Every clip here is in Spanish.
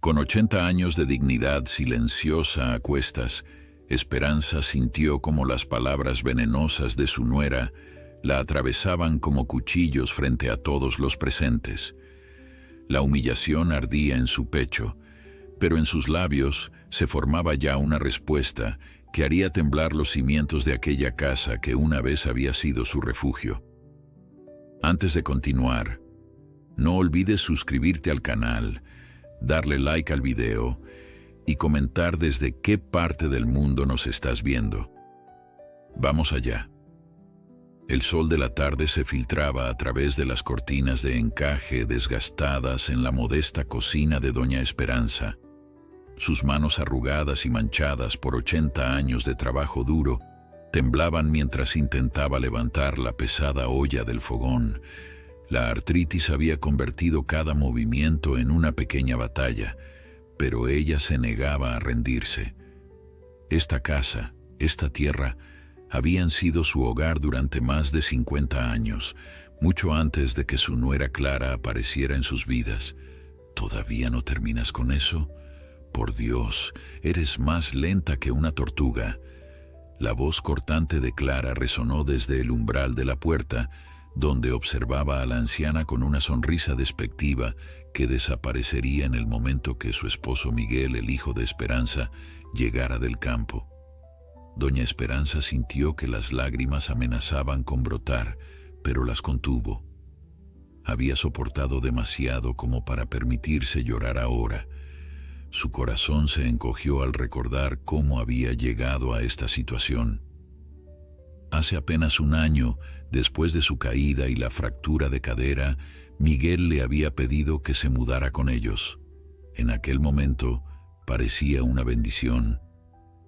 Con 80 años de dignidad silenciosa a cuestas, Esperanza sintió como las palabras venenosas de su nuera la atravesaban como cuchillos frente a todos los presentes. La humillación ardía en su pecho, pero en sus labios se formaba ya una respuesta que haría temblar los cimientos de aquella casa que una vez había sido su refugio. Antes de continuar, no olvides suscribirte al canal, darle like al video y comentar desde qué parte del mundo nos estás viendo. Vamos allá. El sol de la tarde se filtraba a través de las cortinas de encaje desgastadas en la modesta cocina de doña Esperanza. Sus manos arrugadas y manchadas por 80 años de trabajo duro temblaban mientras intentaba levantar la pesada olla del fogón. La artritis había convertido cada movimiento en una pequeña batalla, pero ella se negaba a rendirse. Esta casa, esta tierra, habían sido su hogar durante más de 50 años, mucho antes de que su nuera Clara apareciera en sus vidas. ¿Todavía no terminas con eso? Por Dios, eres más lenta que una tortuga. La voz cortante de Clara resonó desde el umbral de la puerta, donde observaba a la anciana con una sonrisa despectiva que desaparecería en el momento que su esposo Miguel, el hijo de Esperanza, llegara del campo. Doña Esperanza sintió que las lágrimas amenazaban con brotar, pero las contuvo. Había soportado demasiado como para permitirse llorar ahora. Su corazón se encogió al recordar cómo había llegado a esta situación. Hace apenas un año, después de su caída y la fractura de cadera, Miguel le había pedido que se mudara con ellos. En aquel momento parecía una bendición.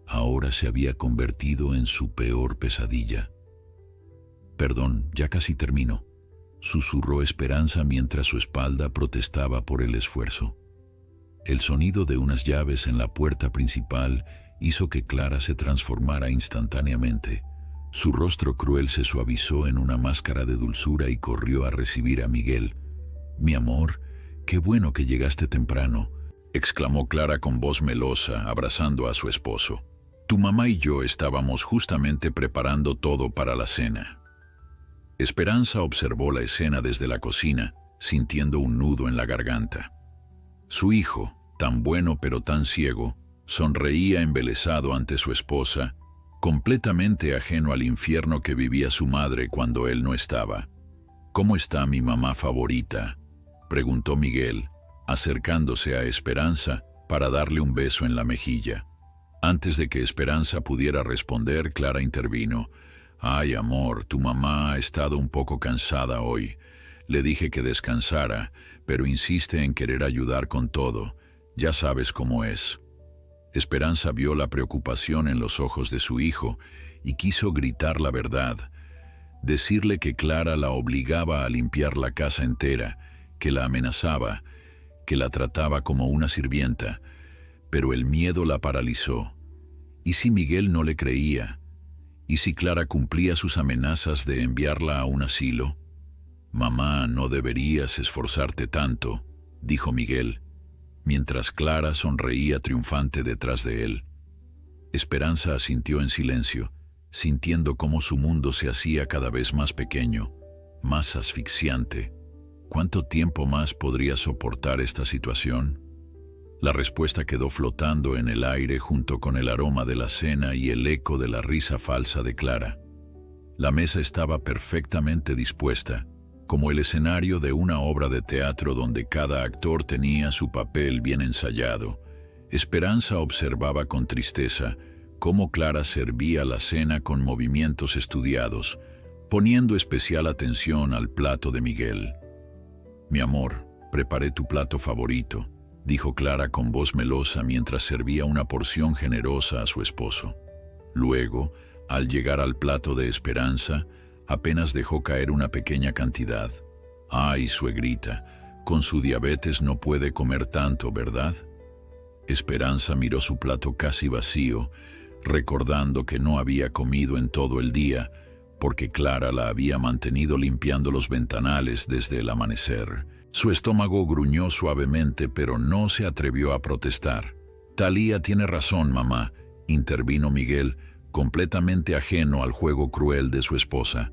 Ahora se había convertido en su peor pesadilla. «Perdón, ya casi termino», susurró Esperanza mientras su espalda protestaba por el esfuerzo. El sonido de unas llaves en la puerta principal hizo que Clara se transformara instantáneamente. Su rostro cruel se suavizó en una máscara de dulzura y corrió a recibir a Miguel. «Mi amor, qué bueno que llegaste temprano», exclamó Clara con voz melosa, abrazando a su esposo. «Tu mamá y yo estábamos justamente preparando todo para la cena». Esperanza observó la escena desde la cocina, sintiendo un nudo en la garganta. Su hijo, tan bueno pero tan ciego, sonreía embelesado ante su esposa, completamente ajeno al infierno que vivía su madre cuando él no estaba. «¿Cómo está mi mamá favorita?», preguntó Miguel, acercándose a Esperanza para darle un beso en la mejilla. Antes de que Esperanza pudiera responder, Clara intervino. «Ay, amor, tu mamá ha estado un poco cansada hoy. Le dije que descansara, pero insiste en querer ayudar con todo. Ya sabes cómo es». Esperanza vio la preocupación en los ojos de su hijo y quiso gritar la verdad. Decirle que Clara la obligaba a limpiar la casa entera, que la amenazaba, que la trataba como una sirvienta, pero el miedo la paralizó. ¿Y si Miguel no le creía? ¿Y si Clara cumplía sus amenazas de enviarla a un asilo? «Mamá, no deberías esforzarte tanto», dijo Miguel, mientras Clara sonreía triunfante detrás de él. Esperanza asintió en silencio, sintiendo cómo su mundo se hacía cada vez más pequeño, más asfixiante. ¿Cuánto tiempo más podría soportar esta situación? La respuesta quedó flotando en el aire junto con el aroma de la cena y el eco de la risa falsa de Clara. La mesa estaba perfectamente dispuesta, como el escenario de una obra de teatro donde cada actor tenía su papel bien ensayado. Esperanza observaba con tristeza cómo Clara servía la cena con movimientos estudiados, poniendo especial atención al plato de Miguel. «Mi amor, preparé tu plato favorito», dijo Clara con voz melosa mientras servía una porción generosa a su esposo. Luego, al llegar al plato de Esperanza, apenas dejó caer una pequeña cantidad. «Ay, suegrita, con su diabetes no puede comer tanto, ¿verdad?». Esperanza miró su plato casi vacío, recordando que no había comido en todo el día, porque Clara la había mantenido limpiando los ventanales desde el amanecer. Su estómago gruñó suavemente, pero no se atrevió a protestar. «Talía tiene razón, mamá», intervino Miguel, completamente ajeno al juego cruel de su esposa.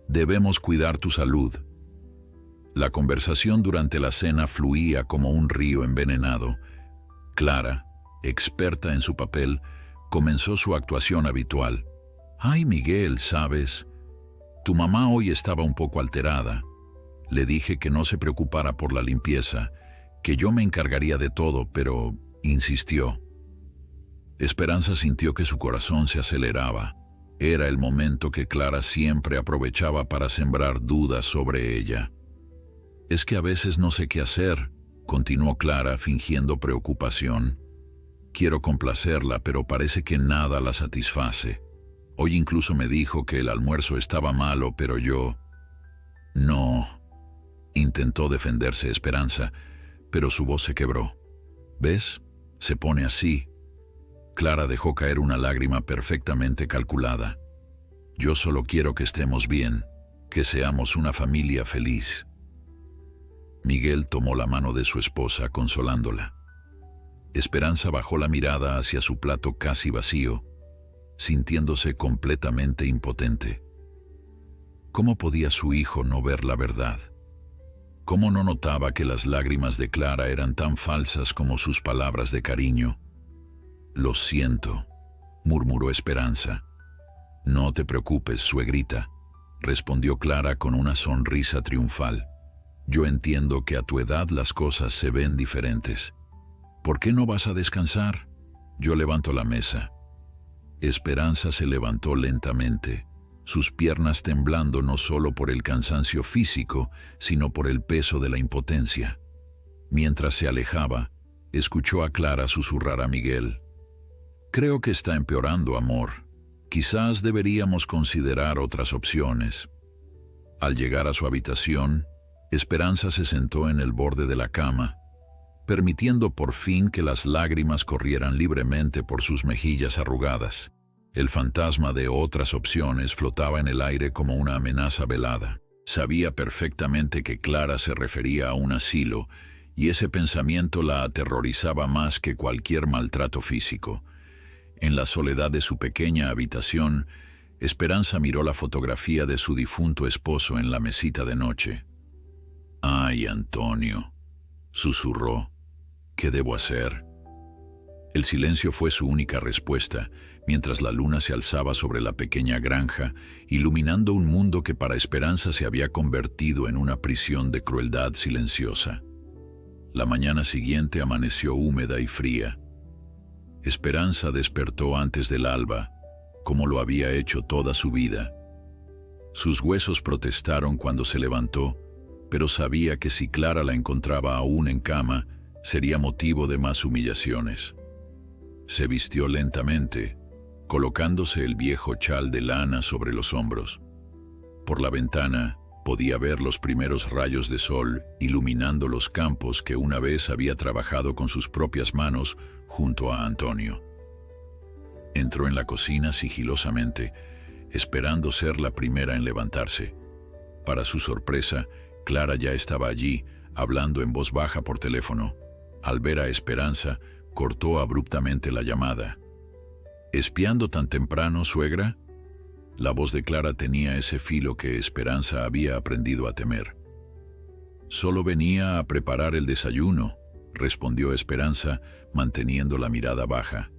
«Debemos cuidar tu salud». La conversación durante la cena fluía como un río envenenado. Clara, experta en su papel, comenzó su actuación habitual. «Ay, Miguel, ¿sabes? Tu mamá hoy estaba un poco alterada. Le dije que no se preocupara por la limpieza, que yo me encargaría de todo, pero insistió». Esperanza sintió que su corazón se aceleraba. Era el momento que Clara siempre aprovechaba para sembrar dudas sobre ella. «Es que a veces no sé qué hacer», continuó Clara fingiendo preocupación. «Quiero complacerla, pero parece que nada la satisface. Hoy incluso me dijo que el almuerzo estaba malo, pero yo...». «No», intentó defenderse Esperanza, pero su voz se quebró. «¿Ves? Se pone así». Clara dejó caer una lágrima perfectamente calculada. «Yo solo quiero que estemos bien, que seamos una familia feliz». Miguel tomó la mano de su esposa, consolándola. Esperanza bajó la mirada hacia su plato casi vacío, sintiéndose completamente impotente. ¿Cómo podía su hijo no ver la verdad? ¿Cómo no notaba que las lágrimas de Clara eran tan falsas como sus palabras de cariño? «Lo siento», murmuró Esperanza. «No te preocupes, suegrita», respondió Clara con una sonrisa triunfal. «Yo entiendo que a tu edad las cosas se ven diferentes. ¿Por qué no vas a descansar? Yo levanto la mesa». Esperanza se levantó lentamente, sus piernas temblando no solo por el cansancio físico, sino por el peso de la impotencia. Mientras se alejaba, escuchó a Clara susurrar a Miguel: «Creo que está empeorando, amor. Quizás deberíamos considerar otras opciones». Al llegar a su habitación, Esperanza se sentó en el borde de la cama, permitiendo por fin que las lágrimas corrieran libremente por sus mejillas arrugadas. El fantasma de otras opciones flotaba en el aire como una amenaza velada. Sabía perfectamente que Clara se refería a un asilo, y ese pensamiento la aterrorizaba más que cualquier maltrato físico. En la soledad de su pequeña habitación, Esperanza miró la fotografía de su difunto esposo en la mesita de noche. «Ay, Antonio», susurró, «¿qué debo hacer?». El silencio fue su única respuesta, mientras la luna se alzaba sobre la pequeña granja, iluminando un mundo que para Esperanza se había convertido en una prisión de crueldad silenciosa. La mañana siguiente amaneció húmeda y fría. Esperanza despertó antes del alba, como lo había hecho toda su vida. Sus huesos protestaron cuando se levantó, pero sabía que si Clara la encontraba aún en cama, sería motivo de más humillaciones. Se vistió lentamente, colocándose el viejo chal de lana sobre los hombros. Por la ventana podía ver los primeros rayos de sol iluminando los campos que una vez había trabajado con sus propias manos junto a Antonio. Entró en la cocina sigilosamente, esperando ser la primera en levantarse. Para su sorpresa, Clara ya estaba allí, hablando en voz baja por teléfono. Al ver a Esperanza, cortó abruptamente la llamada. «¿Espiando tan temprano, suegra?». La voz de Clara tenía ese filo que Esperanza había aprendido a temer. «Solo venía a preparar el desayuno», respondió Esperanza, manteniendo la mirada baja.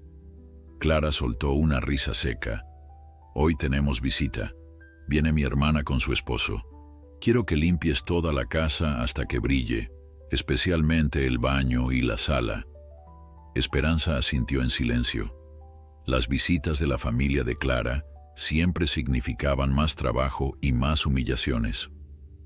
Clara soltó una risa seca. «Hoy tenemos visita. Viene mi hermana con su esposo. Quiero que limpies toda la casa hasta que brille, especialmente el baño y la sala». Esperanza asintió en silencio. Las visitas de la familia de Clara siempre significaban más trabajo y más humillaciones.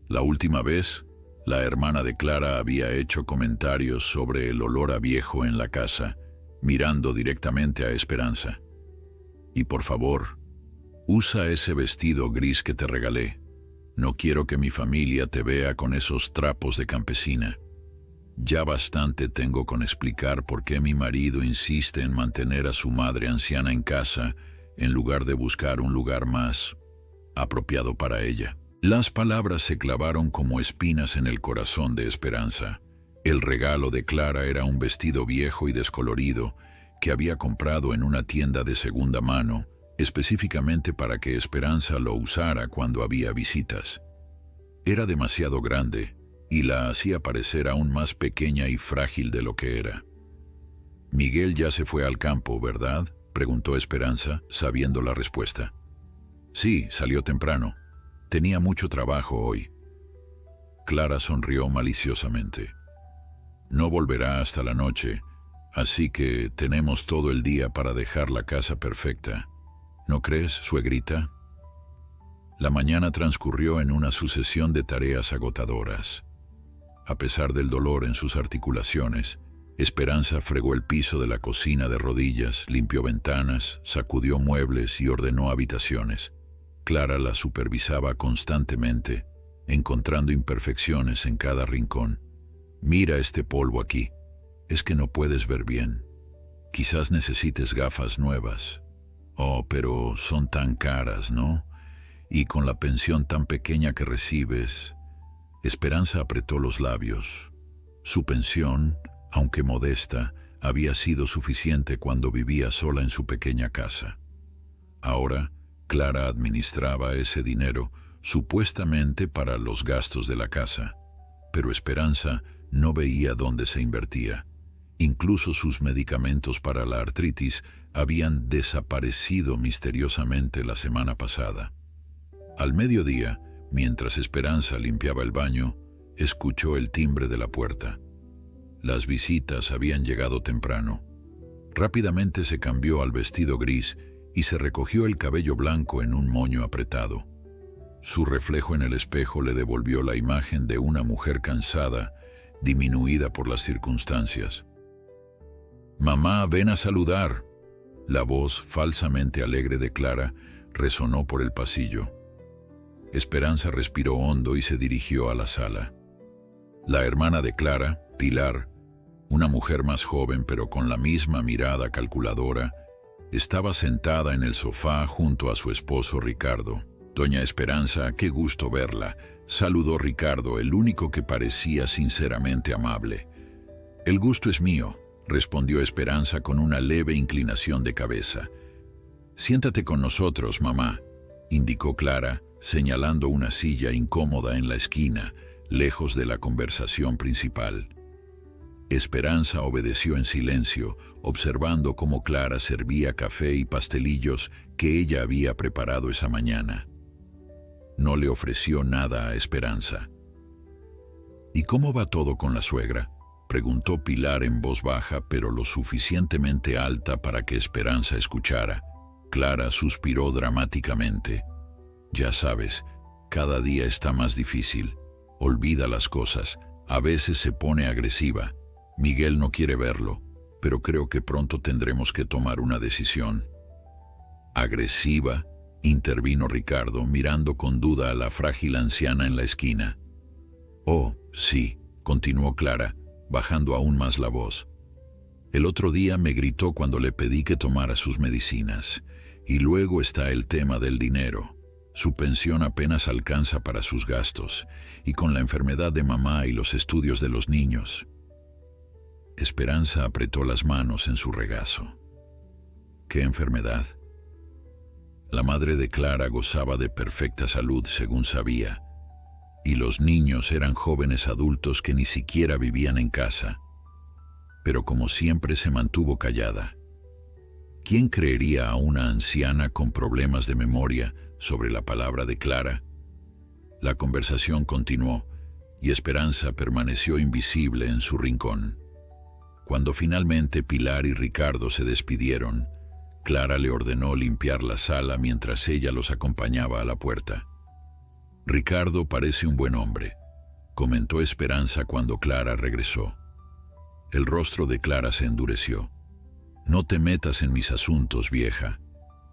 La última vez, la hermana de Clara había hecho comentarios sobre el olor a viejo en la casa, mirando directamente a Esperanza. «Y por favor, usa ese vestido gris que te regalé. No quiero que mi familia te vea con esos trapos de campesina. Ya bastante tengo con explicar por qué mi marido insiste en mantener a su madre anciana en casa en lugar de buscar un lugar más apropiado para ella». Las palabras se clavaron como espinas en el corazón de Esperanza. El regalo de Clara era un vestido viejo y descolorido que había comprado en una tienda de segunda mano, específicamente para que Esperanza lo usara cuando había visitas. Era demasiado grande y la hacía parecer aún más pequeña y frágil de lo que era. «Miguel ya se fue al campo, ¿verdad?», preguntó Esperanza, sabiendo la respuesta. «Sí, salió temprano. Tenía mucho trabajo hoy». Clara sonrió maliciosamente. «No volverá hasta la noche, así que tenemos todo el día para dejar la casa perfecta. ¿No crees, suegrita?». La mañana transcurrió en una sucesión de tareas agotadoras. A pesar del dolor en sus articulaciones, Esperanza fregó el piso de la cocina de rodillas, limpió ventanas, sacudió muebles y ordenó habitaciones. Clara la supervisaba constantemente, encontrando imperfecciones en cada rincón. «Mira este polvo aquí. Es que no puedes ver bien. Quizás necesites gafas nuevas. Oh, pero son tan caras, ¿no? Y con la pensión tan pequeña que recibes». Esperanza apretó los labios. Su pensión, aunque modesta, había sido suficiente cuando vivía sola en su pequeña casa. Ahora, Clara administraba ese dinero supuestamente para los gastos de la casa, pero Esperanza no veía dónde se invertía. Incluso sus medicamentos para la artritis habían desaparecido misteriosamente la semana pasada. Al mediodía, mientras Esperanza limpiaba el baño, escuchó el timbre de la puerta. Las visitas habían llegado temprano. Rápidamente se cambió al vestido gris y se recogió el cabello blanco en un moño apretado. Su reflejo en el espejo le devolvió la imagen de una mujer cansada, disminuida por las circunstancias. «Mamá, ven a saludar». La voz falsamente alegre de Clara resonó por el pasillo. Esperanza respiró hondo y se dirigió a la sala. La hermana de Clara, Pilar, una mujer más joven pero con la misma mirada calculadora, estaba sentada en el sofá junto a su esposo Ricardo. «Doña Esperanza, qué gusto verla», saludó Ricardo, el único que parecía sinceramente amable. «El gusto es mío», respondió Esperanza con una leve inclinación de cabeza. «Siéntate con nosotros, mamá», indicó Clara, señalando una silla incómoda en la esquina, lejos de la conversación principal. Esperanza obedeció en silencio, observando cómo Clara servía café y pastelillos que ella había preparado esa mañana. No le ofreció nada a Esperanza. «¿Y cómo va todo con la suegra?», preguntó Pilar en voz baja, pero lo suficientemente alta para que Esperanza escuchara. Clara suspiró dramáticamente. «Ya sabes, cada día está más difícil. Olvida las cosas. A veces se pone agresiva. Miguel no quiere verlo, pero creo que pronto tendremos que tomar una decisión». «¿Agresiva?», intervino Ricardo, mirando con duda a la frágil anciana en la esquina. «Oh, sí», continuó Clara, bajando aún más la voz. «El otro día me gritó cuando le pedí que tomara sus medicinas. Y luego está el tema del dinero. Su pensión apenas alcanza para sus gastos, y con la enfermedad de mamá y los estudios de los niños». Esperanza apretó las manos en su regazo. «¿Qué enfermedad?». La madre de Clara gozaba de perfecta salud, según sabía, y los niños eran jóvenes adultos que ni siquiera vivían en casa. Pero como siempre se mantuvo callada. ¿Quién creería a una anciana con problemas de memoria sobre la palabra de Clara? La conversación continuó, y Esperanza permaneció invisible en su rincón. Cuando finalmente Pilar y Ricardo se despidieron, Clara le ordenó limpiar la sala mientras ella los acompañaba a la puerta. «Ricardo parece un buen hombre», comentó Esperanza cuando Clara regresó. El rostro de Clara se endureció. «No te metas en mis asuntos, vieja,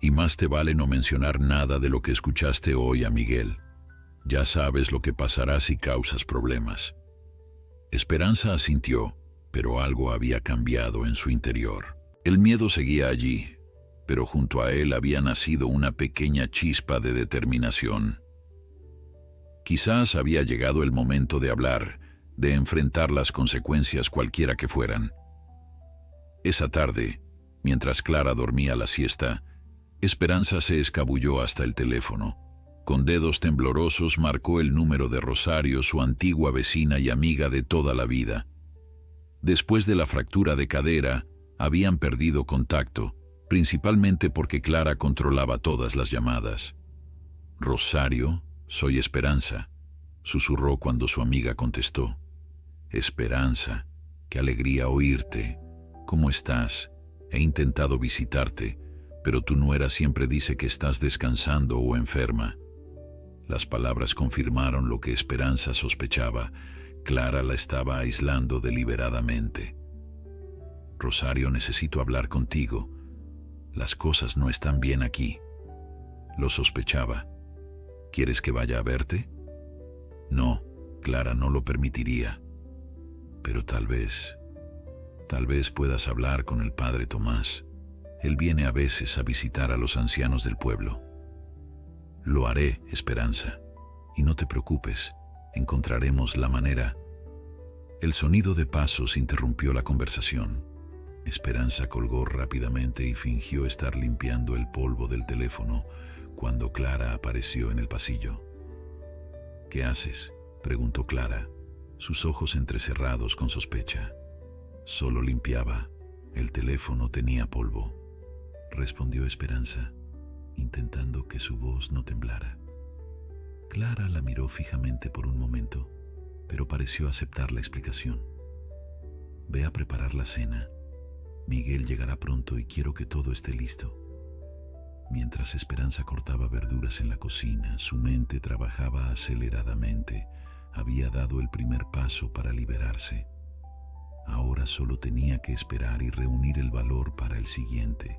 y más te vale no mencionar nada de lo que escuchaste hoy a Miguel. Ya sabes lo que pasará si causas problemas». Esperanza asintió, pero algo había cambiado en su interior. El miedo seguía allí, pero junto a él había nacido una pequeña chispa de determinación. Quizás había llegado el momento de hablar, de enfrentar las consecuencias cualquiera que fueran. Esa tarde, mientras Clara dormía la siesta, Esperanza se escabulló hasta el teléfono. Con dedos temblorosos marcó el número de Rosario, su antigua vecina y amiga de toda la vida. Después de la fractura de cadera, habían perdido contacto, principalmente porque Clara controlaba todas las llamadas. «Rosario, soy Esperanza», susurró cuando su amiga contestó. «Esperanza, qué alegría oírte. ¿Cómo estás? He intentado visitarte, pero tu nuera siempre dice que estás descansando o enferma». Las palabras confirmaron lo que Esperanza sospechaba. Clara la estaba aislando deliberadamente. «Rosario, necesito hablar contigo. Las cosas no están bien aquí». Lo sospechaba. «¿Quieres que vaya a verte?» No, Clara no lo permitiría. «Pero tal vez puedas hablar con el padre Tomás. Él viene a veces a visitar a los ancianos del pueblo». «Lo haré, Esperanza. Y no te preocupes, encontraremos la manera». El sonido de pasos interrumpió la conversación. Esperanza colgó rápidamente y fingió estar limpiando el polvo del teléfono cuando Clara apareció en el pasillo. «¿Qué haces?», preguntó Clara, sus ojos entrecerrados con sospecha. «Solo limpiaba. El teléfono tenía polvo», respondió Esperanza, intentando que su voz no temblara. Clara la miró fijamente por un momento, pero pareció aceptar la explicación. «Ve a preparar la cena. Miguel llegará pronto y quiero que todo esté listo». Mientras Esperanza cortaba verduras en la cocina, su mente trabajaba aceleradamente. Había dado el primer paso para liberarse. Ahora solo tenía que esperar y reunir el valor para el siguiente.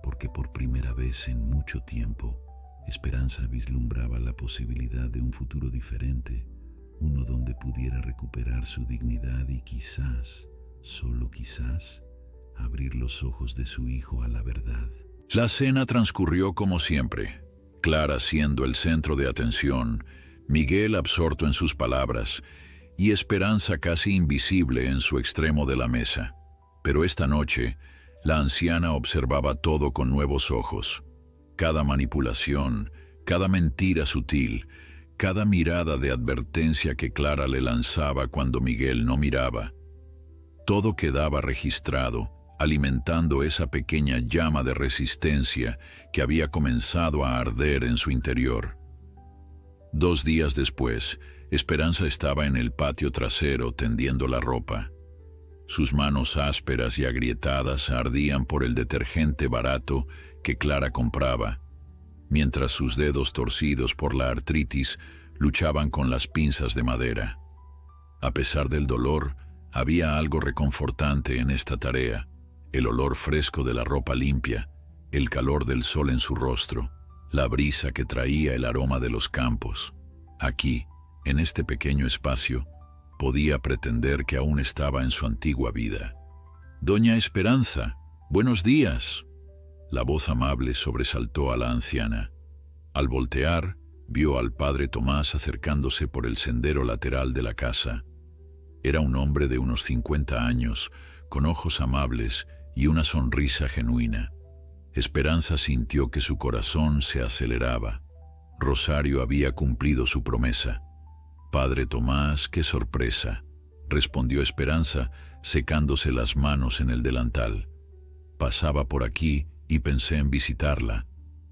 Porque por primera vez en mucho tiempo, Esperanza vislumbraba la posibilidad de un futuro diferente, uno donde pudiera recuperar su dignidad y quizás, solo quizás, abrir los ojos de su hijo a la verdad. La cena transcurrió como siempre, Clara siendo el centro de atención, Miguel absorto en sus palabras y Esperanza casi invisible en su extremo de la mesa. Pero esta noche, la anciana observaba todo con nuevos ojos. Cada manipulación, cada mentira sutil, cada mirada de advertencia que Clara le lanzaba cuando Miguel no miraba. Todo quedaba registrado, alimentando esa pequeña llama de resistencia que había comenzado a arder en su interior. 2 días después, Esperanza estaba en el patio trasero tendiendo la ropa. Sus manos ásperas y agrietadas ardían por el detergente barato que Clara compraba, mientras sus dedos torcidos por la artritis luchaban con las pinzas de madera. A pesar del dolor, había algo reconfortante en esta tarea: el olor fresco de la ropa limpia, el calor del sol en su rostro, la brisa que traía el aroma de los campos. Aquí, en este pequeño espacio, podía pretender que aún estaba en su antigua vida. «Doña Esperanza, buenos días». La voz amable sobresaltó a la anciana. Al voltear, vio al padre Tomás acercándose por el sendero lateral de la casa. Era un hombre de unos 50 años, con ojos amables y una sonrisa genuina. Esperanza sintió que su corazón se aceleraba. Rosario había cumplido su promesa. «Padre Tomás, qué sorpresa», respondió Esperanza, secándose las manos en el delantal. «Pasaba por aquí y pensé en visitarla.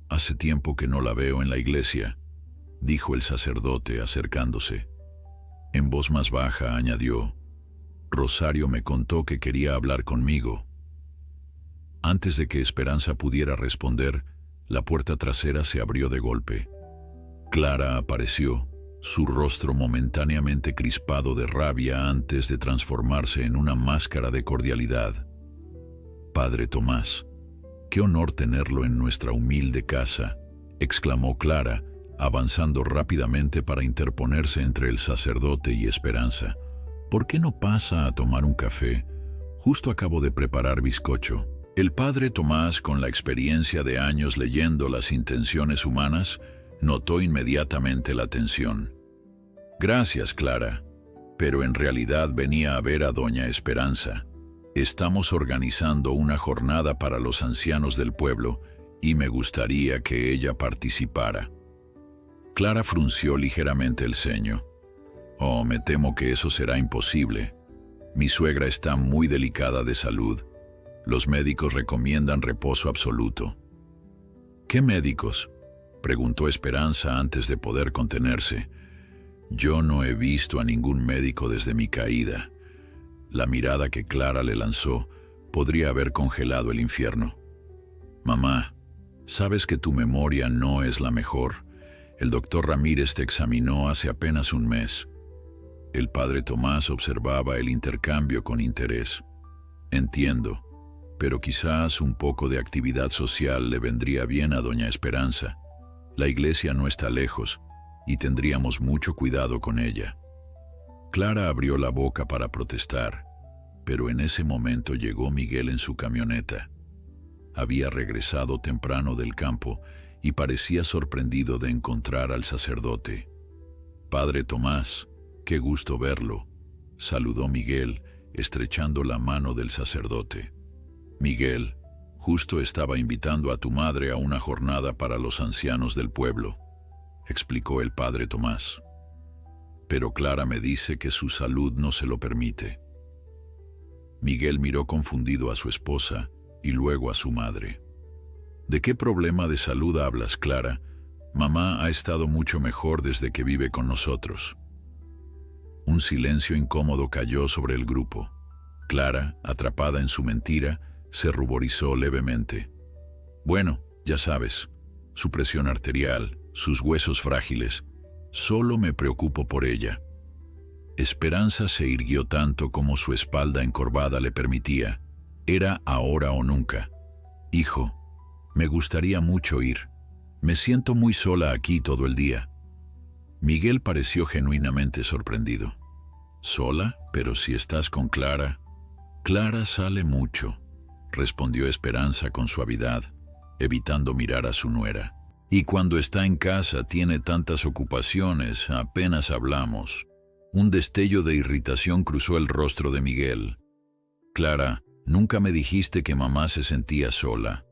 Hace tiempo que no la veo en la iglesia», dijo el sacerdote acercándose. En voz más baja añadió: «Rosario me contó que quería hablar conmigo». Antes de que Esperanza pudiera responder, la puerta trasera se abrió de golpe. Clara apareció, su rostro momentáneamente crispado de rabia antes de transformarse en una máscara de cordialidad. «Padre Tomás, qué honor tenerlo en nuestra humilde casa», exclamó Clara, avanzando rápidamente para interponerse entre el sacerdote y Esperanza. «¿Por qué no pasa a tomar un café? Justo acabo de preparar bizcocho». El padre Tomás, con la experiencia de años leyendo las intenciones humanas, notó inmediatamente la tensión. Gracias, Clara. Pero en realidad venía a ver a doña Esperanza. Estamos organizando una jornada para los ancianos del pueblo y me gustaría que ella participara. Clara frunció ligeramente el ceño. Oh, me temo que eso será imposible. Mi suegra está muy delicada de salud. Los médicos recomiendan reposo absoluto. ¿Qué médicos?, preguntó Esperanza antes de poder contenerse. Yo no he visto a ningún médico desde mi caída. La mirada que Clara le lanzó podría haber congelado el infierno. Mamá, sabes que tu memoria no es la mejor. El doctor Ramírez te examinó hace apenas un mes. El padre Tomás observaba el intercambio con interés. Entiendo, pero quizás un poco de actividad social le vendría bien a doña Esperanza. La iglesia no está lejos y tendríamos mucho cuidado con ella. Clara abrió la boca para protestar, pero en ese momento llegó Miguel en su camioneta. Había regresado temprano del campo y parecía sorprendido de encontrar al sacerdote. «Padre Tomás, qué gusto verlo», saludó Miguel, estrechando la mano del sacerdote. «Miguel, justo estaba invitando a tu madre a una jornada para los ancianos del pueblo», explicó el padre Tomás. «Pero Clara me dice que su salud no se lo permite». Miguel miró confundido a su esposa y luego a su madre. «¿De qué problema de salud hablas, Clara? Mamá ha estado mucho mejor desde que vive con nosotros». Un silencio incómodo cayó sobre el grupo. Clara, atrapada en su mentira, se ruborizó levemente. «Bueno, ya sabes, su presión arterial, sus huesos frágiles. Solo me preocupo por ella». Esperanza se irguió tanto como su espalda encorvada le permitía. Era ahora o nunca. «Hijo, me gustaría mucho ir. Me siento muy sola aquí todo el día». Miguel pareció genuinamente sorprendido. «¿Sola? Pero si estás con Clara». «Clara sale mucho», respondió Esperanza con suavidad, evitando mirar a su nuera. «Y cuando está en casa tiene tantas ocupaciones, apenas hablamos». Un destello de irritación cruzó el rostro de Miguel. «Clara, nunca me dijiste que mamá se sentía sola».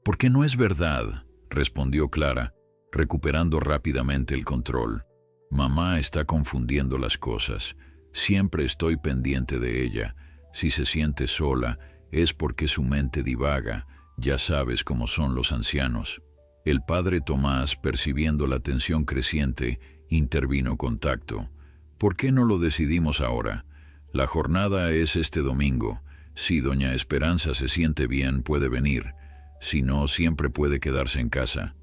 «¿Por qué no es verdad?», respondió Clara, recuperando rápidamente el control. «Mamá está confundiendo las cosas. Siempre estoy pendiente de ella. Si se siente sola, es porque su mente divaga. Ya sabes cómo son los ancianos». El padre Tomás, percibiendo la tensión creciente, intervino con tacto. «¿Por qué no lo decidimos ahora? La jornada es este domingo. Si doña Esperanza se siente bien, puede venir. Si no, siempre puede quedarse en casa».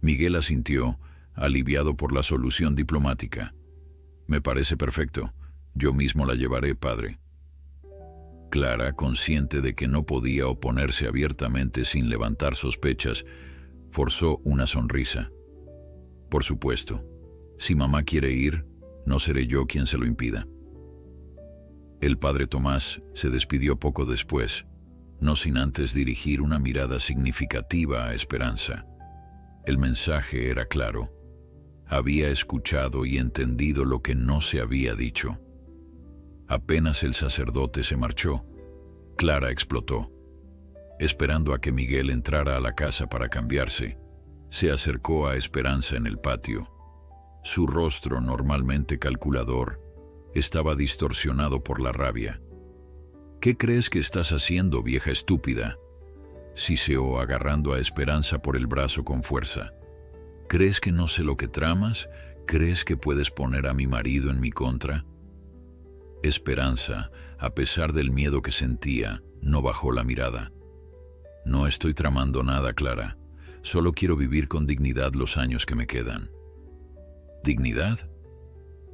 Miguel asintió, aliviado por la solución diplomática. «Me parece perfecto. Yo mismo la llevaré, padre». Clara, consciente de que no podía oponerse abiertamente sin levantar sospechas, forzó una sonrisa. «Por supuesto. Si mamá quiere ir, no seré yo quien se lo impida». El padre Tomás se despidió poco después, no sin antes dirigir una mirada significativa a Esperanza. El mensaje era claro. Había escuchado y entendido lo que no se había dicho. Apenas el sacerdote se marchó, Clara explotó. Esperando a que Miguel entrara a la casa para cambiarse, se acercó a Esperanza en el patio. Su rostro, normalmente calculador, estaba distorsionado por la rabia. «¿Qué crees que estás haciendo, vieja estúpida?», siseó agarrando a Esperanza por el brazo con fuerza. «¿Crees que no sé lo que tramas? ¿Crees que puedes poner a mi marido en mi contra?». Esperanza, a pesar del miedo que sentía, no bajó la mirada. «No estoy tramando nada, Clara. Solo quiero vivir con dignidad los años que me quedan». «¿Dignidad?».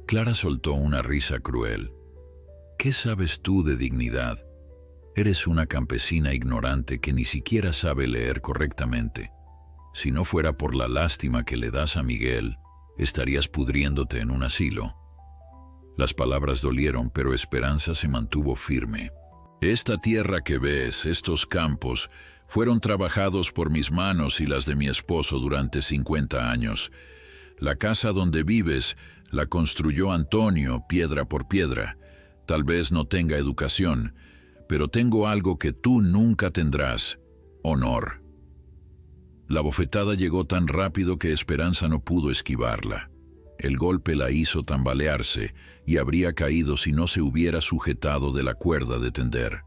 Clara soltó una risa cruel. «¿Qué sabes tú de dignidad? Eres una campesina ignorante que ni siquiera sabe leer correctamente. Si no fuera por la lástima que le das a Miguel, estarías pudriéndote en un asilo». Las palabras dolieron, pero Esperanza se mantuvo firme. «Esta tierra que ves, estos campos, fueron trabajados por mis manos y las de mi esposo durante 50 años. La casa donde vives La construyó Antonio, piedra por piedra. Tal vez no tenga educación, pero tengo algo que tú nunca tendrás: honor. La bofetada llegó tan rápido que Esperanza no pudo esquivarla. El golpe la hizo tambalearse y habría caído si no se hubiera sujetado de la cuerda de tender.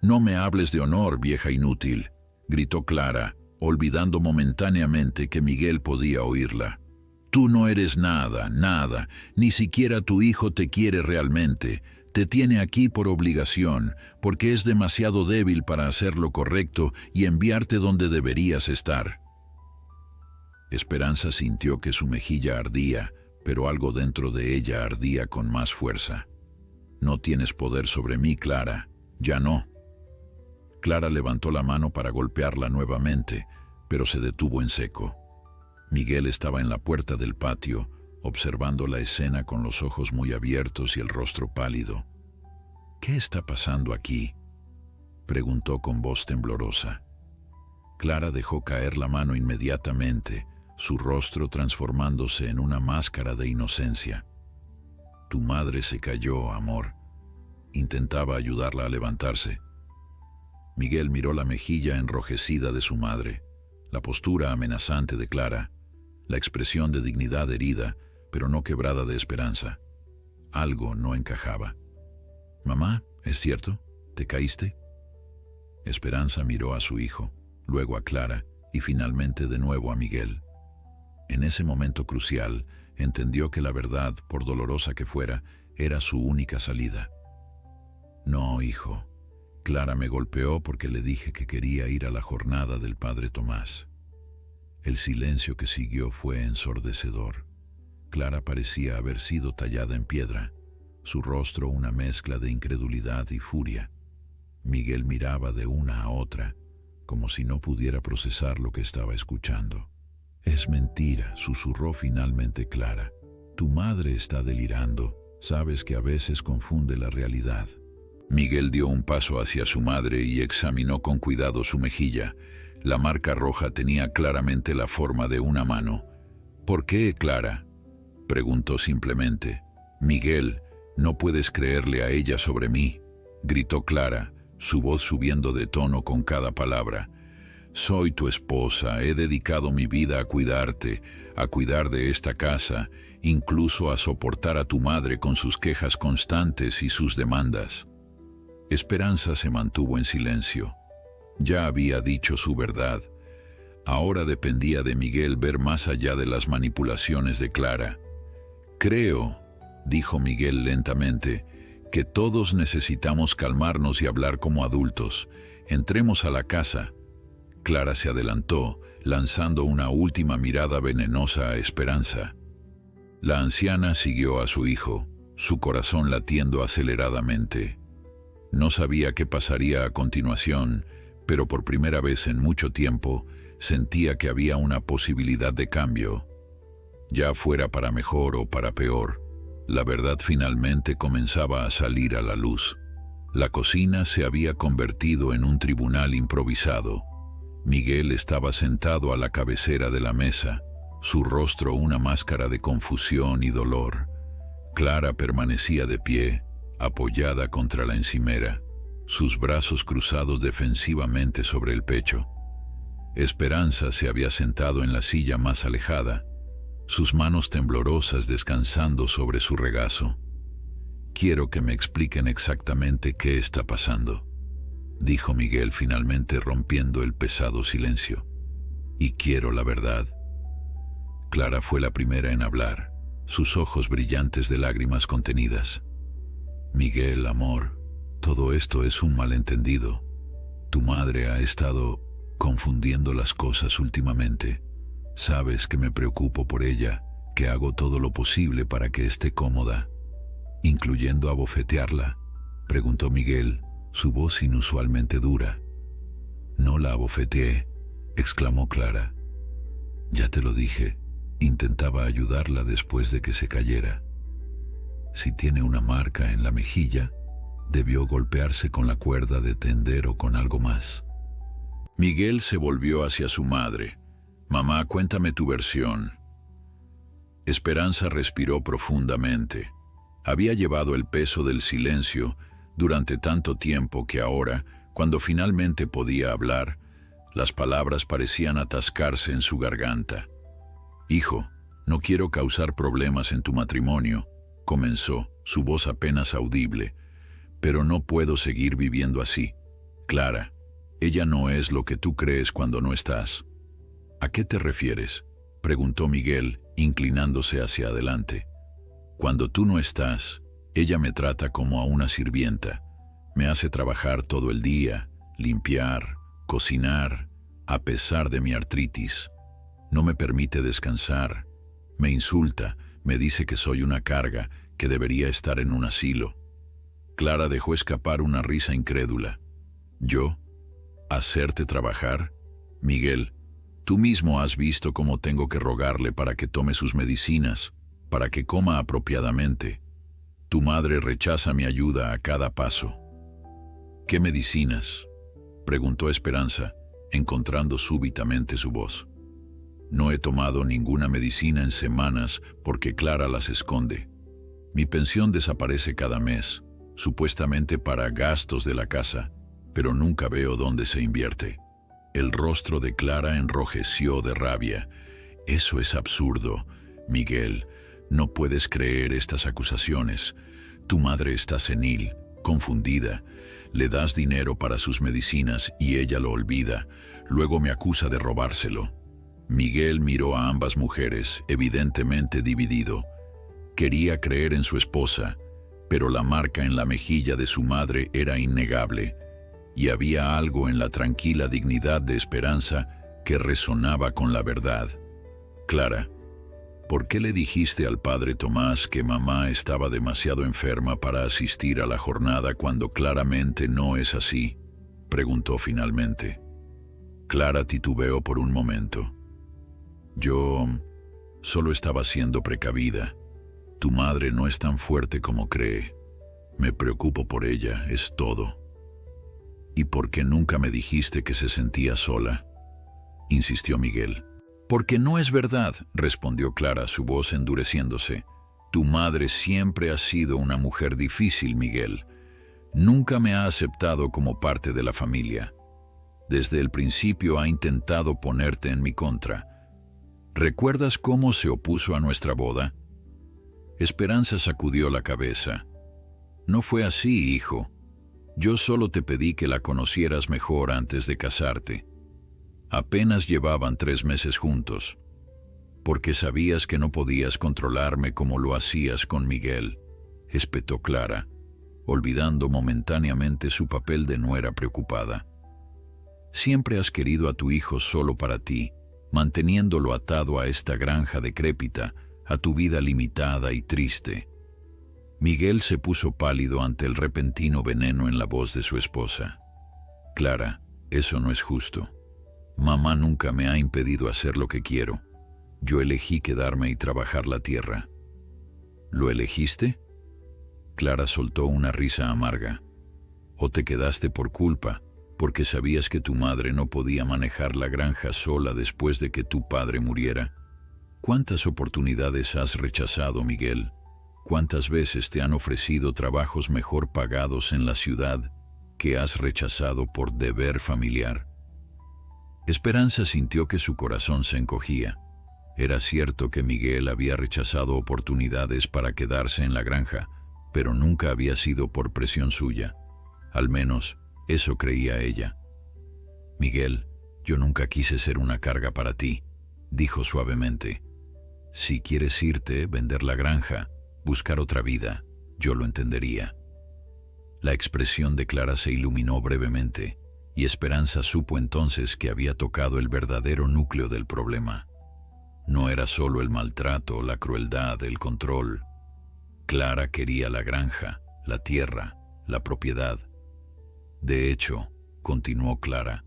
«No me hables de honor, vieja inútil», gritó Clara, olvidando momentáneamente que Miguel podía oírla. «Tú no eres nada, nada, ni siquiera tu hijo te quiere realmente. Te tiene aquí por obligación, porque es demasiado débil para hacer lo correcto y enviarte donde deberías estar». Esperanza sintió que su mejilla ardía, pero algo dentro de ella ardía con más fuerza. «No tienes poder sobre mí, Clara. Ya no». Clara levantó la mano para golpearla nuevamente, pero se detuvo en seco. Miguel estaba en la puerta del patio, observando la escena con los ojos muy abiertos y el rostro pálido. «¿Qué está pasando aquí?», preguntó con voz temblorosa. Clara dejó caer la mano inmediatamente, su rostro transformándose en una máscara de inocencia. «Tu madre se cayó, amor». Intentaba ayudarla a levantarse. Miguel miró la mejilla enrojecida de su madre, la postura amenazante de Clara, la expresión de dignidad herida, pero no quebrada de esperanza. Algo no encajaba. «Mamá, ¿es cierto? ¿Te caíste?». Esperanza miró a su hijo, luego a Clara y finalmente de nuevo a Miguel. En ese momento crucial, entendió que la verdad, por dolorosa que fuera, era su única salida. «No, hijo. Clara me golpeó porque le dije que quería ir a la jornada del padre Tomás». El silencio que siguió fue ensordecedor. Clara parecía haber sido tallada en piedra, su rostro una mezcla de incredulidad y furia. Miguel miraba de una a otra, como si no pudiera procesar lo que estaba escuchando. «Es mentira», susurró finalmente Clara. «Tu madre está delirando. Sabes que a veces confunde la realidad». Miguel dio un paso hacia su madre y examinó con cuidado su mejilla. La marca roja tenía claramente la forma de una mano. «¿Por qué, Clara?», preguntó simplemente. «Miguel, no puedes creerle a ella sobre mí», gritó Clara, su voz subiendo de tono con cada palabra. «Soy tu esposa, he dedicado mi vida a cuidarte, a cuidar de esta casa, incluso a soportar a tu madre con sus quejas constantes y sus demandas». Esperanza se mantuvo en silencio. Ya había dicho su verdad. Ahora dependía de Miguel ver más allá de las manipulaciones de Clara. «Creo», dijo Miguel lentamente, «que todos necesitamos calmarnos y hablar como adultos. Entremos a la casa». Clara se adelantó, lanzando una última mirada venenosa a Esperanza. La anciana siguió a su hijo, su corazón latiendo aceleradamente. No sabía qué pasaría a continuación, pero por primera vez en mucho tiempo sentía que había una posibilidad de cambio. Ya fuera para mejor o para peor, la verdad finalmente comenzaba a salir a la luz. La cocina se había convertido en un tribunal improvisado. Miguel estaba sentado a la cabecera de la mesa, su rostro una máscara de confusión y dolor. Clara permanecía de pie, apoyada contra la encimera, sus brazos cruzados defensivamente sobre el pecho. Esperanza se había sentado en la silla más alejada, sus manos temblorosas descansando sobre su regazo. «Quiero que me expliquen exactamente qué está pasando», dijo Miguel finalmente rompiendo el pesado silencio. «Y quiero la verdad». Clara fue la primera en hablar, sus ojos brillantes de lágrimas contenidas. «Miguel, amor, todo esto es un malentendido. Tu madre ha estado confundiendo las cosas últimamente. Sabes que me preocupo por ella, que hago todo lo posible para que esté cómoda». «¿Incluyendo abofetearla?», preguntó Miguel, su voz inusualmente dura. «No la abofeteé», exclamó Clara. «Ya te lo dije, intentaba ayudarla después de que se cayera. Si tiene una marca en la mejilla, debió golpearse con la cuerda de tender o con algo más». Miguel se volvió hacia su madre. «Mamá, cuéntame tu versión». Esperanza respiró profundamente. Había llevado el peso del silencio durante tanto tiempo que ahora, cuando finalmente podía hablar, las palabras parecían atascarse en su garganta. «Hijo, no quiero causar problemas en tu matrimonio», comenzó, su voz apenas audible, «pero no puedo seguir viviendo así. Clara, ella no es lo que tú crees cuando no estás». «¿A qué te refieres?», preguntó Miguel, inclinándose hacia adelante. «Cuando tú no estás, ella me trata como a una sirvienta. Me hace trabajar todo el día, limpiar, cocinar, a pesar de mi artritis. No me permite descansar. Me insulta, me dice que soy una carga, que debería estar en un asilo». Clara dejó escapar una risa incrédula. «¿Yo? ¿Hacerte trabajar? Miguel, tú mismo has visto cómo tengo que rogarle para que tome sus medicinas, para que coma apropiadamente. Tu madre rechaza mi ayuda a cada paso». «¿Qué medicinas?», preguntó Esperanza, encontrando súbitamente su voz. «No he tomado ninguna medicina en semanas porque Clara las esconde. Mi pensión desaparece cada mes, supuestamente para gastos de la casa, pero nunca veo dónde se invierte». El rostro de Clara enrojeció de rabia. «Eso es absurdo, Miguel. No puedes creer estas acusaciones. Tu madre está senil, confundida. Le das dinero para sus medicinas y ella lo olvida. Luego me acusa de robárselo». Miguel miró a ambas mujeres, evidentemente dividido. Quería creer en su esposa, pero la marca en la mejilla de su madre era innegable, y había algo en la tranquila dignidad de Esperanza que resonaba con la verdad. «Clara, ¿por qué le dijiste al padre Tomás que mamá estaba demasiado enferma para asistir a la jornada cuando claramente no es así?», preguntó finalmente. Clara titubeó por un momento. «Yo solo estaba siendo precavida. Tu madre no es tan fuerte como cree. Me preocupo por ella, es todo». «¿Y por qué nunca me dijiste que se sentía sola?», insistió Miguel. «Porque no es verdad», respondió Clara, su voz endureciéndose. «Tu madre siempre ha sido una mujer difícil, Miguel. Nunca me ha aceptado como parte de la familia. Desde el principio ha intentado ponerte en mi contra. ¿Recuerdas cómo se opuso a nuestra boda?». Esperanza sacudió la cabeza. «No fue así, hijo. Yo solo te pedí que la conocieras mejor antes de casarte. Apenas llevaban 3 meses juntos. Porque sabías que no podías controlarme como lo hacías con Miguel», espetó Clara, olvidando momentáneamente su papel de nuera preocupada. «Siempre has querido a tu hijo solo para ti, manteniéndolo atado a esta granja decrépita, a tu vida limitada y triste». Miguel se puso pálido ante el repentino veneno en la voz de su esposa. «Clara, eso no es justo. Mamá nunca me ha impedido hacer lo que quiero. Yo elegí quedarme y trabajar la tierra». «¿Lo elegiste?». Clara soltó una risa amarga. «¿O te quedaste por culpa, porque sabías que tu madre no podía manejar la granja sola después de que tu padre muriera? ¿Cuántas oportunidades has rechazado, Miguel? ¿Cuántas veces te han ofrecido trabajos mejor pagados en la ciudad que has rechazado por deber familiar?». Esperanza sintió que su corazón se encogía. Era cierto que Miguel había rechazado oportunidades para quedarse en la granja, pero nunca había sido por presión suya. Al menos, eso creía ella. «Miguel, yo nunca quise ser una carga para ti», dijo suavemente. «Si quieres irte, vender la granja, buscar otra vida, yo lo entendería». La expresión de Clara se iluminó brevemente, y Esperanza supo entonces que había tocado el verdadero núcleo del problema. No era solo el maltrato, la crueldad, el control. Clara quería la granja, la tierra, la propiedad. «De hecho», continuó Clara,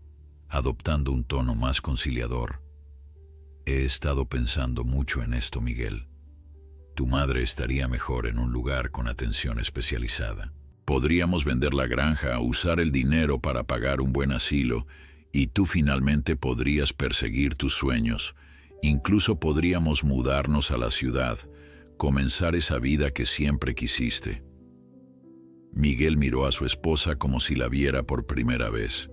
adoptando un tono más conciliador, «he estado pensando mucho en esto, Miguel. Tu madre estaría mejor en un lugar con atención especializada. Podríamos vender la granja, usar el dinero para pagar un buen asilo, y tú finalmente podrías perseguir tus sueños, Incluso podríamos mudarnos a la ciudad, comenzar esa vida que siempre quisiste. Miguel miró a su esposa como si la viera por primera vez.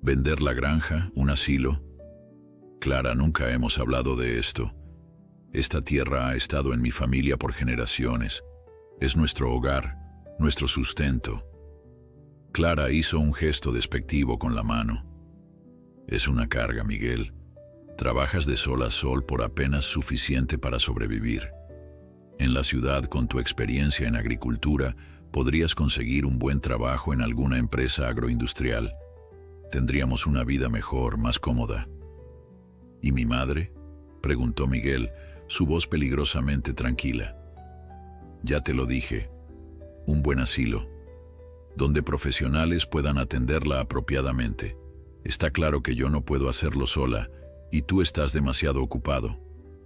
¿Vender la granja? ¿Un asilo? Clara, nunca hemos hablado de esto. Esta tierra ha estado en mi familia por generaciones. Es nuestro hogar, nuestro sustento. Clara hizo un gesto despectivo con la mano. Es una carga, Miguel. Trabajas de sol a sol por apenas suficiente para sobrevivir. En la ciudad, con tu experiencia en agricultura, podrías conseguir un buen trabajo en alguna empresa agroindustrial. Tendríamos una vida mejor, más cómoda. ¿Y mi madre?, preguntó Miguel, su voz peligrosamente tranquila. Ya te lo dije, un buen asilo, donde profesionales puedan atenderla apropiadamente. Está claro que yo no puedo hacerlo sola, y tú estás demasiado ocupado.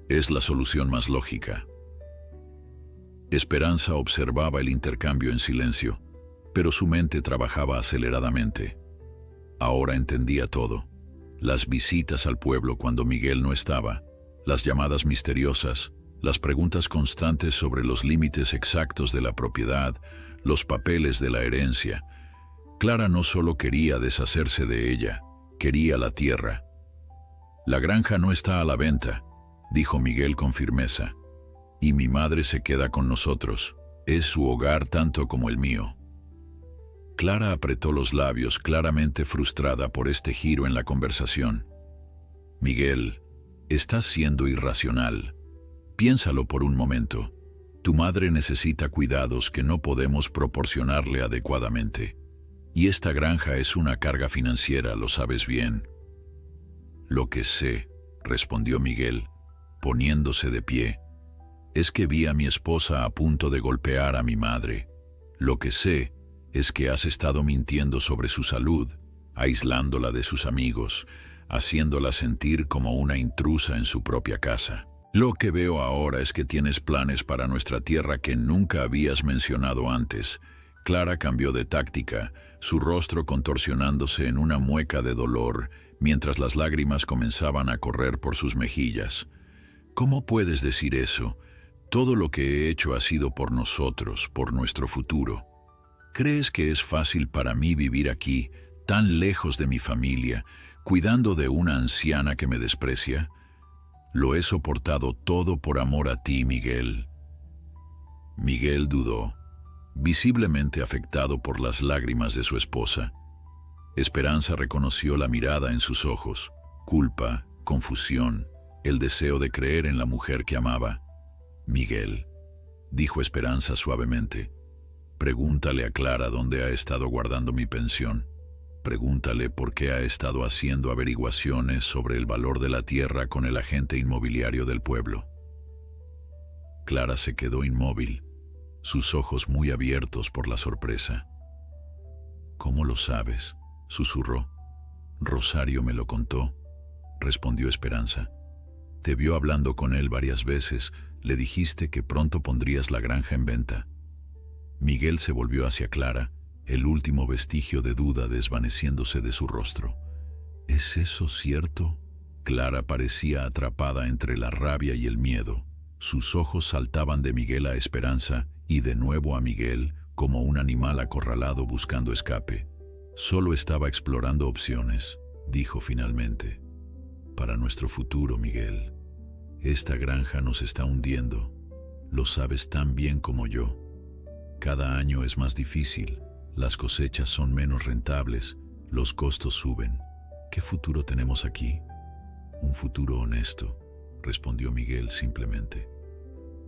Es la solución más lógica. Esperanza observaba el intercambio en silencio, pero su mente trabajaba aceleradamente. Ahora entendía todo. Las visitas al pueblo cuando Miguel no estaba, las llamadas misteriosas, las preguntas constantes sobre los límites exactos de la propiedad, los papeles de la herencia. Clara no solo quería deshacerse de ella, quería la tierra. La granja no está a la venta, dijo Miguel con firmeza, y mi madre se queda con nosotros. Es su hogar tanto como el mío. Clara apretó los labios, claramente frustrada por este giro en la conversación. Miguel, estás siendo irracional. Piénsalo por un momento. Tu madre necesita cuidados que no podemos proporcionarle adecuadamente. Y esta granja es una carga financiera, lo sabes bien. Lo que sé, respondió Miguel, poniéndose de pie, es que vi a mi esposa a punto de golpear a mi madre. Lo que sé es que has estado mintiendo sobre su salud, aislándola de sus amigos, haciéndola sentir como una intrusa en su propia casa. Lo que veo ahora es que tienes planes para nuestra tierra que nunca habías mencionado antes. Clara cambió de táctica, su rostro contorsionándose en una mueca de dolor, mientras las lágrimas comenzaban a correr por sus mejillas. ¿Cómo puedes decir eso? Todo lo que he hecho ha sido por nosotros, por nuestro futuro. ¿Crees que es fácil para mí vivir aquí, tan lejos de mi familia, cuidando de una anciana que me desprecia? Lo he soportado todo por amor a ti, Miguel. Miguel dudó, visiblemente afectado por las lágrimas de su esposa. Esperanza reconoció la mirada en sus ojos, culpa, confusión, el deseo de creer en la mujer que amaba. Miguel, dijo Esperanza suavemente, pregúntale a Clara dónde ha estado guardando mi pensión. Pregúntale por qué ha estado haciendo averiguaciones sobre el valor de la tierra con el agente inmobiliario del pueblo. Clara se quedó inmóvil, sus ojos muy abiertos por la sorpresa. ¿Cómo lo sabes?, susurró. Rosario me lo contó, respondió Esperanza. Te vio hablando con él varias veces, le dijiste que pronto pondrías la granja en venta. Miguel se volvió hacia Clara, el último vestigio de duda desvaneciéndose de su rostro. ¿Es eso cierto? Clara parecía atrapada entre la rabia y el miedo. Sus ojos saltaban de Miguel a Esperanza y de nuevo a Miguel, como un animal acorralado buscando escape. Solo estaba explorando opciones, dijo finalmente. Para nuestro futuro, Miguel. Esta granja nos está hundiendo. Lo sabes tan bien como yo. Cada año es más difícil. Las cosechas son menos rentables, los costos suben. ¿Qué futuro tenemos aquí? Un futuro honesto, respondió Miguel simplemente.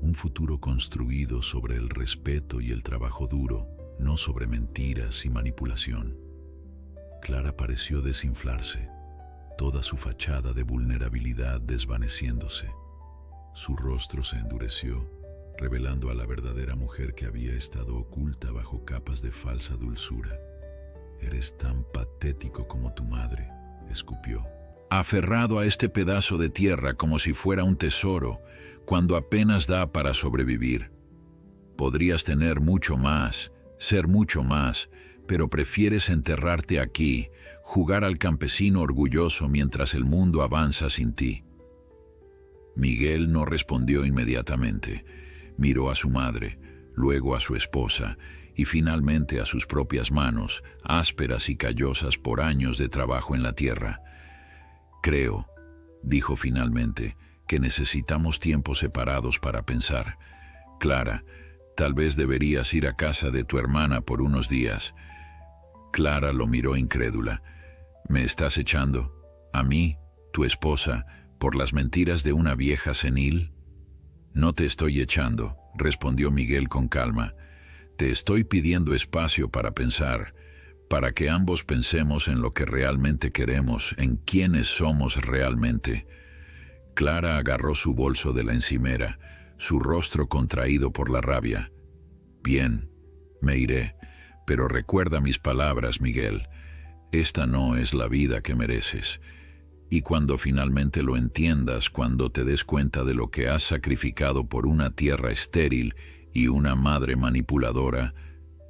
Un futuro construido sobre el respeto y el trabajo duro, no sobre mentiras y manipulación. Clara pareció desinflarse, toda su fachada de vulnerabilidad desvaneciéndose. Su rostro se endureció, revelando a la verdadera mujer que había estado oculta bajo capas de falsa dulzura. Eres tan patético como tu madre, escupió. Aferrado a este pedazo de tierra como si fuera un tesoro, cuando apenas da para sobrevivir. Podrías tener mucho más, ser mucho más, pero prefieres enterrarte aquí, jugar al campesino orgulloso mientras el mundo avanza sin ti. Miguel no respondió inmediatamente. Miró a su madre, luego a su esposa y finalmente a sus propias manos, ásperas y callosas por años de trabajo en la tierra. «Creo», dijo finalmente, «que necesitamos tiempos separados para pensar. Clara, tal vez deberías ir a casa de tu hermana por unos días». Clara lo miró incrédula. «¿Me estás echando? ¿A mí, tu esposa, por las mentiras de una vieja senil?» «No te estoy echando», respondió Miguel con calma. «Te estoy pidiendo espacio para pensar, para que ambos pensemos en lo que realmente queremos, en quiénes somos realmente». Clara agarró su bolso de la encimera, su rostro contraído por la rabia. «Bien, me iré, pero recuerda mis palabras, Miguel. Esta no es la vida que mereces. Y cuando finalmente lo entiendas, cuando te des cuenta de lo que has sacrificado por una tierra estéril y una madre manipuladora,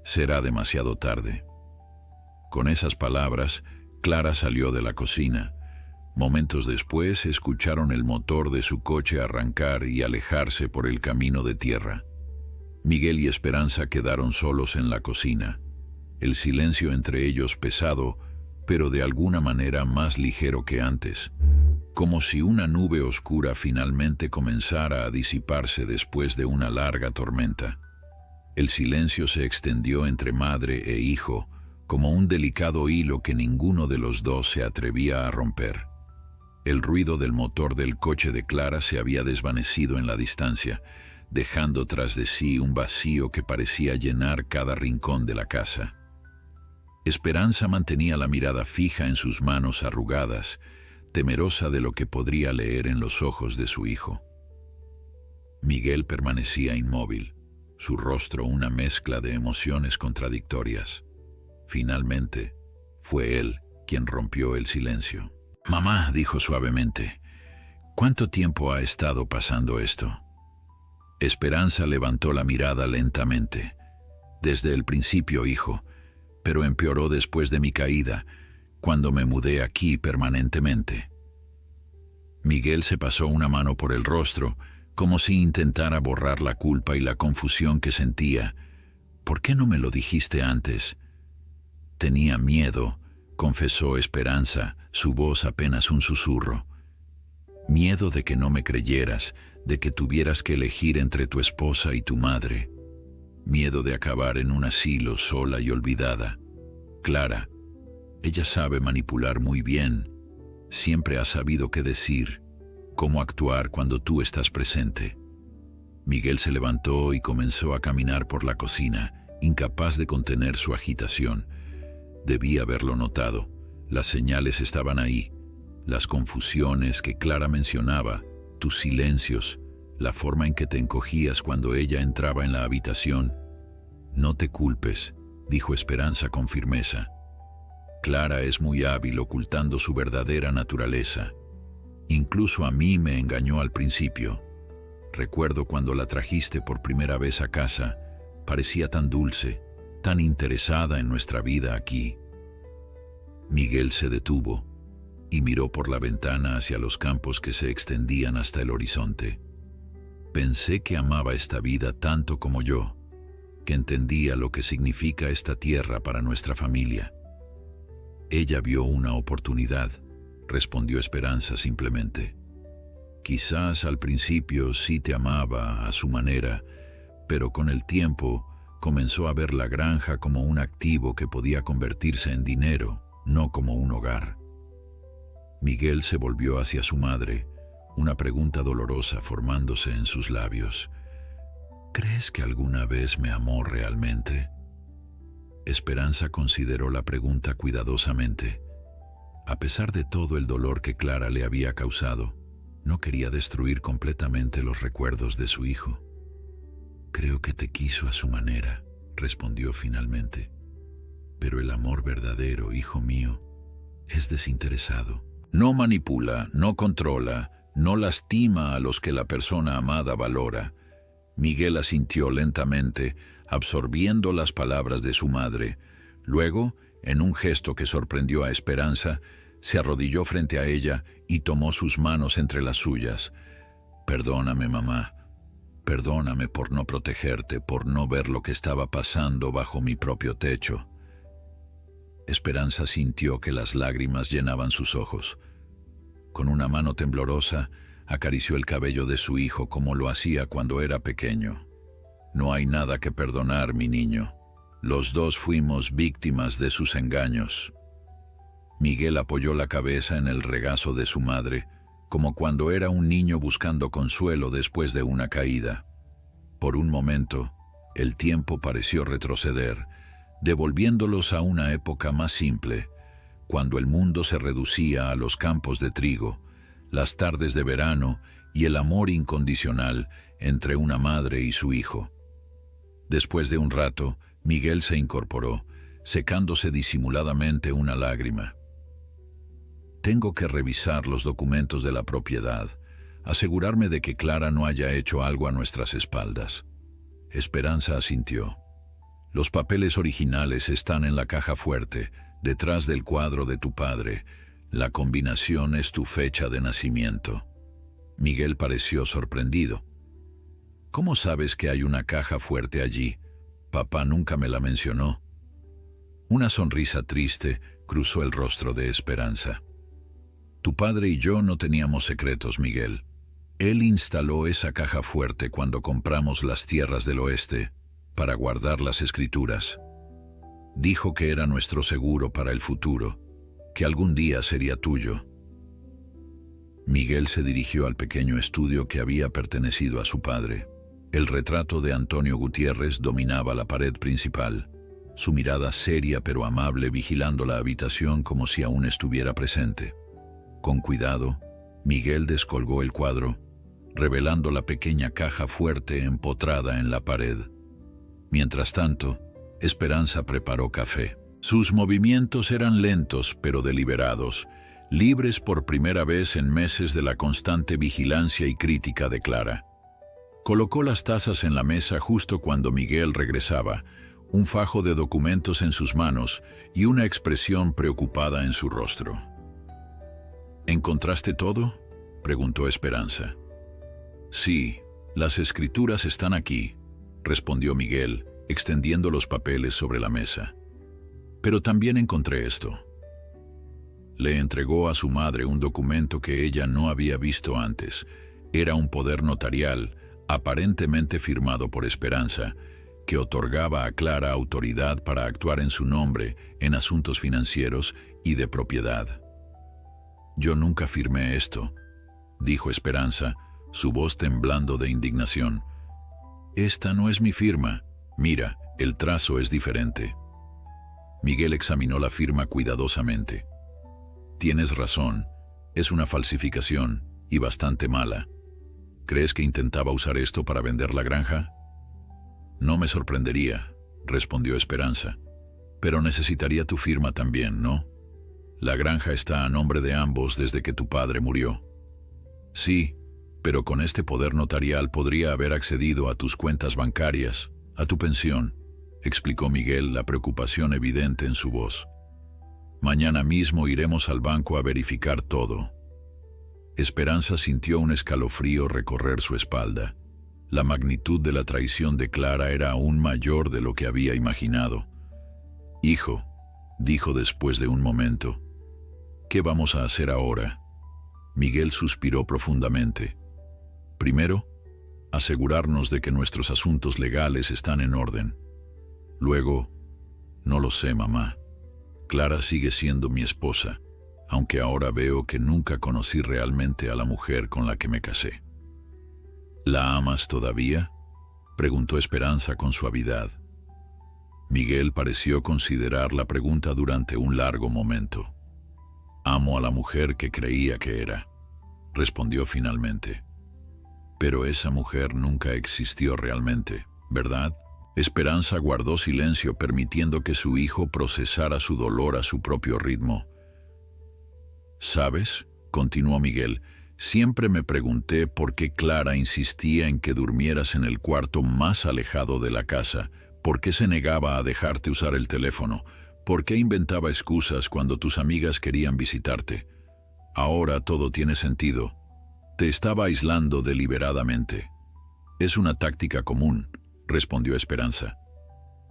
será demasiado tarde». Con esas palabras, Clara salió de la cocina. Momentos después, escucharon el motor de su coche arrancar y alejarse por el camino de tierra. Miguel y Esperanza quedaron solos en la cocina. El silencio entre ellos pesado, pero de alguna manera más ligero que antes, como si una nube oscura finalmente comenzara a disiparse después de una larga tormenta. El silencio se extendió entre madre e hijo, como un delicado hilo que ninguno de los dos se atrevía a romper. El ruido del motor del coche de Clara se había desvanecido en la distancia, dejando tras de sí un vacío que parecía llenar cada rincón de la casa. Esperanza mantenía la mirada fija en sus manos arrugadas, temerosa de lo que podría leer en los ojos de su hijo. Miguel permanecía inmóvil, su rostro una mezcla de emociones contradictorias. Finalmente, fue él quien rompió el silencio. «Mamá», dijo suavemente, «¿cuánto tiempo ha estado pasando esto?» Esperanza levantó la mirada lentamente. «Desde el principio, hijo, pero empeoró después de mi caída, cuando me mudé aquí permanentemente». Miguel se pasó una mano por el rostro, como si intentara borrar la culpa y la confusión que sentía. «¿Por qué no me lo dijiste antes?» «Tenía miedo», confesó Esperanza, su voz apenas un susurro. «Miedo de que no me creyeras, de que tuvieras que elegir entre tu esposa y tu madre. Miedo de acabar en un asilo sola y olvidada. Clara, ella sabe manipular muy bien. Siempre ha sabido qué decir, cómo actuar cuando tú estás presente». Miguel se levantó y comenzó a caminar por la cocina, incapaz de contener su agitación. Debía haberlo notado. Las señales estaban ahí. Las confusiones que Clara mencionaba, tus silencios, la forma en que te encogías cuando ella entraba en la habitación. «No te culpes», dijo Esperanza con firmeza. «Clara es muy hábil ocultando su verdadera naturaleza. Incluso a mí me engañó al principio. Recuerdo cuando la trajiste por primera vez a casa, parecía tan dulce, tan interesada en nuestra vida aquí». Miguel se detuvo y miró por la ventana hacia los campos que se extendían hasta el horizonte. «Pensé que amaba esta vida tanto como yo, que entendía lo que significa esta tierra para nuestra familia». «Ella vio una oportunidad», respondió Esperanza simplemente. «Quizás al principio sí te amaba a su manera, pero con el tiempo comenzó a ver la granja como un activo que podía convertirse en dinero, no como un hogar». Miguel se volvió hacia su madre, una pregunta dolorosa formándose en sus labios. «¿Crees que alguna vez me amó realmente?» Esperanza consideró la pregunta cuidadosamente. A pesar de todo el dolor que Clara le había causado, no quería destruir completamente los recuerdos de su hijo. «Creo que te quiso a su manera», respondió finalmente. «Pero el amor verdadero, hijo mío, es desinteresado. No manipula, no controla, no lastima a los que la persona amada valora». Miguel asintió lentamente, absorbiendo las palabras de su madre. Luego, en un gesto que sorprendió a Esperanza, se arrodilló frente a ella y tomó sus manos entre las suyas. Perdóname, mamá. Perdóname por no protegerte, por no ver lo que estaba pasando bajo mi propio techo. Esperanza sintió que las lágrimas llenaban sus ojos. Con una mano temblorosa, acarició el cabello de su hijo como lo hacía cuando era pequeño. No hay nada que perdonar, mi niño. Los dos fuimos víctimas de sus engaños. Miguel apoyó la cabeza en el regazo de su madre, como cuando era un niño buscando consuelo después de una caída. Por un momento, el tiempo pareció retroceder, devolviéndolos a una época más simple, cuando el mundo se reducía a los campos de trigo, las tardes de verano y el amor incondicional entre una madre y su hijo. Después de un rato, Miguel se incorporó, secándose disimuladamente una lágrima. Tengo que revisar los documentos de la propiedad, asegurarme de que Clara no haya hecho algo a nuestras espaldas. Esperanza asintió. Los papeles originales están en la caja fuerte, detrás del cuadro de tu padre. La combinación es tu fecha de nacimiento. Miguel pareció sorprendido. ¿Cómo sabes que hay una caja fuerte allí? Papá nunca me la mencionó. Una sonrisa triste cruzó el rostro de Esperanza. Tu padre y yo no teníamos secretos, Miguel. Él instaló esa caja fuerte cuando compramos las tierras del oeste para guardar las escrituras. Dijo que era nuestro seguro para el futuro, que algún día sería tuyo. Miguel se dirigió al pequeño estudio que había pertenecido a su padre. El retrato de Antonio Gutiérrez dominaba la pared principal, su mirada seria pero amable vigilando la habitación como si aún estuviera presente. Con cuidado, Miguel descolgó el cuadro, revelando la pequeña caja fuerte empotrada en la pared. Mientras tanto, Esperanza preparó café. Sus movimientos eran lentos pero deliberados, libres por primera vez en meses de la constante vigilancia y crítica de Clara. Colocó las tazas en la mesa justo cuando Miguel regresaba, un fajo de documentos en sus manos y una expresión preocupada en su rostro. ¿Encontraste todo?, preguntó Esperanza. Sí, las escrituras están aquí, respondió Miguel, extendiendo los papeles sobre la mesa. Pero también encontré esto. Le entregó a su madre un documento que ella no había visto antes. Era un poder notarial, aparentemente firmado por Esperanza, que otorgaba a Clara autoridad para actuar en su nombre en asuntos financieros y de propiedad. Yo nunca firmé esto, dijo Esperanza, su voz temblando de indignación. Esta no es mi firma. Mira, el trazo es diferente. Miguel examinó la firma cuidadosamente. Tienes razón, es una falsificación y bastante mala. ¿Crees que intentaba usar esto para vender la granja? No me sorprendería, respondió Esperanza. Pero necesitaría tu firma también, ¿no? La granja está a nombre de ambos desde que tu padre murió. Sí, pero con este poder notarial podría haber accedido a tus cuentas bancarias, a tu pensión, explicó Miguel, la preocupación evidente en su voz. Mañana mismo iremos al banco a verificar todo. Esperanza sintió un escalofrío recorrer su espalda. La magnitud de la traición de Clara era aún mayor de lo que había imaginado. Hijo, dijo después de un momento, ¿qué vamos a hacer ahora? Miguel suspiró profundamente. Primero, asegurarnos de que nuestros asuntos legales están en orden. Luego, no lo sé, mamá. Clara sigue siendo mi esposa, aunque ahora veo que nunca conocí realmente a la mujer con la que me casé. ¿La amas todavía?, preguntó Esperanza con suavidad. Miguel pareció considerar la pregunta durante un largo momento. Amo a la mujer que creía que era, respondió finalmente. Pero esa mujer nunca existió realmente, ¿verdad? Esperanza guardó silencio, permitiendo que su hijo procesara su dolor a su propio ritmo. ¿Sabes?, continuó Miguel, siempre me pregunté por qué Clara insistía en que durmieras en el cuarto más alejado de la casa, por qué se negaba a dejarte usar el teléfono, por qué inventaba excusas cuando tus amigas querían visitarte. Ahora todo tiene sentido. Te estaba aislando deliberadamente. Es una táctica común, respondió Esperanza.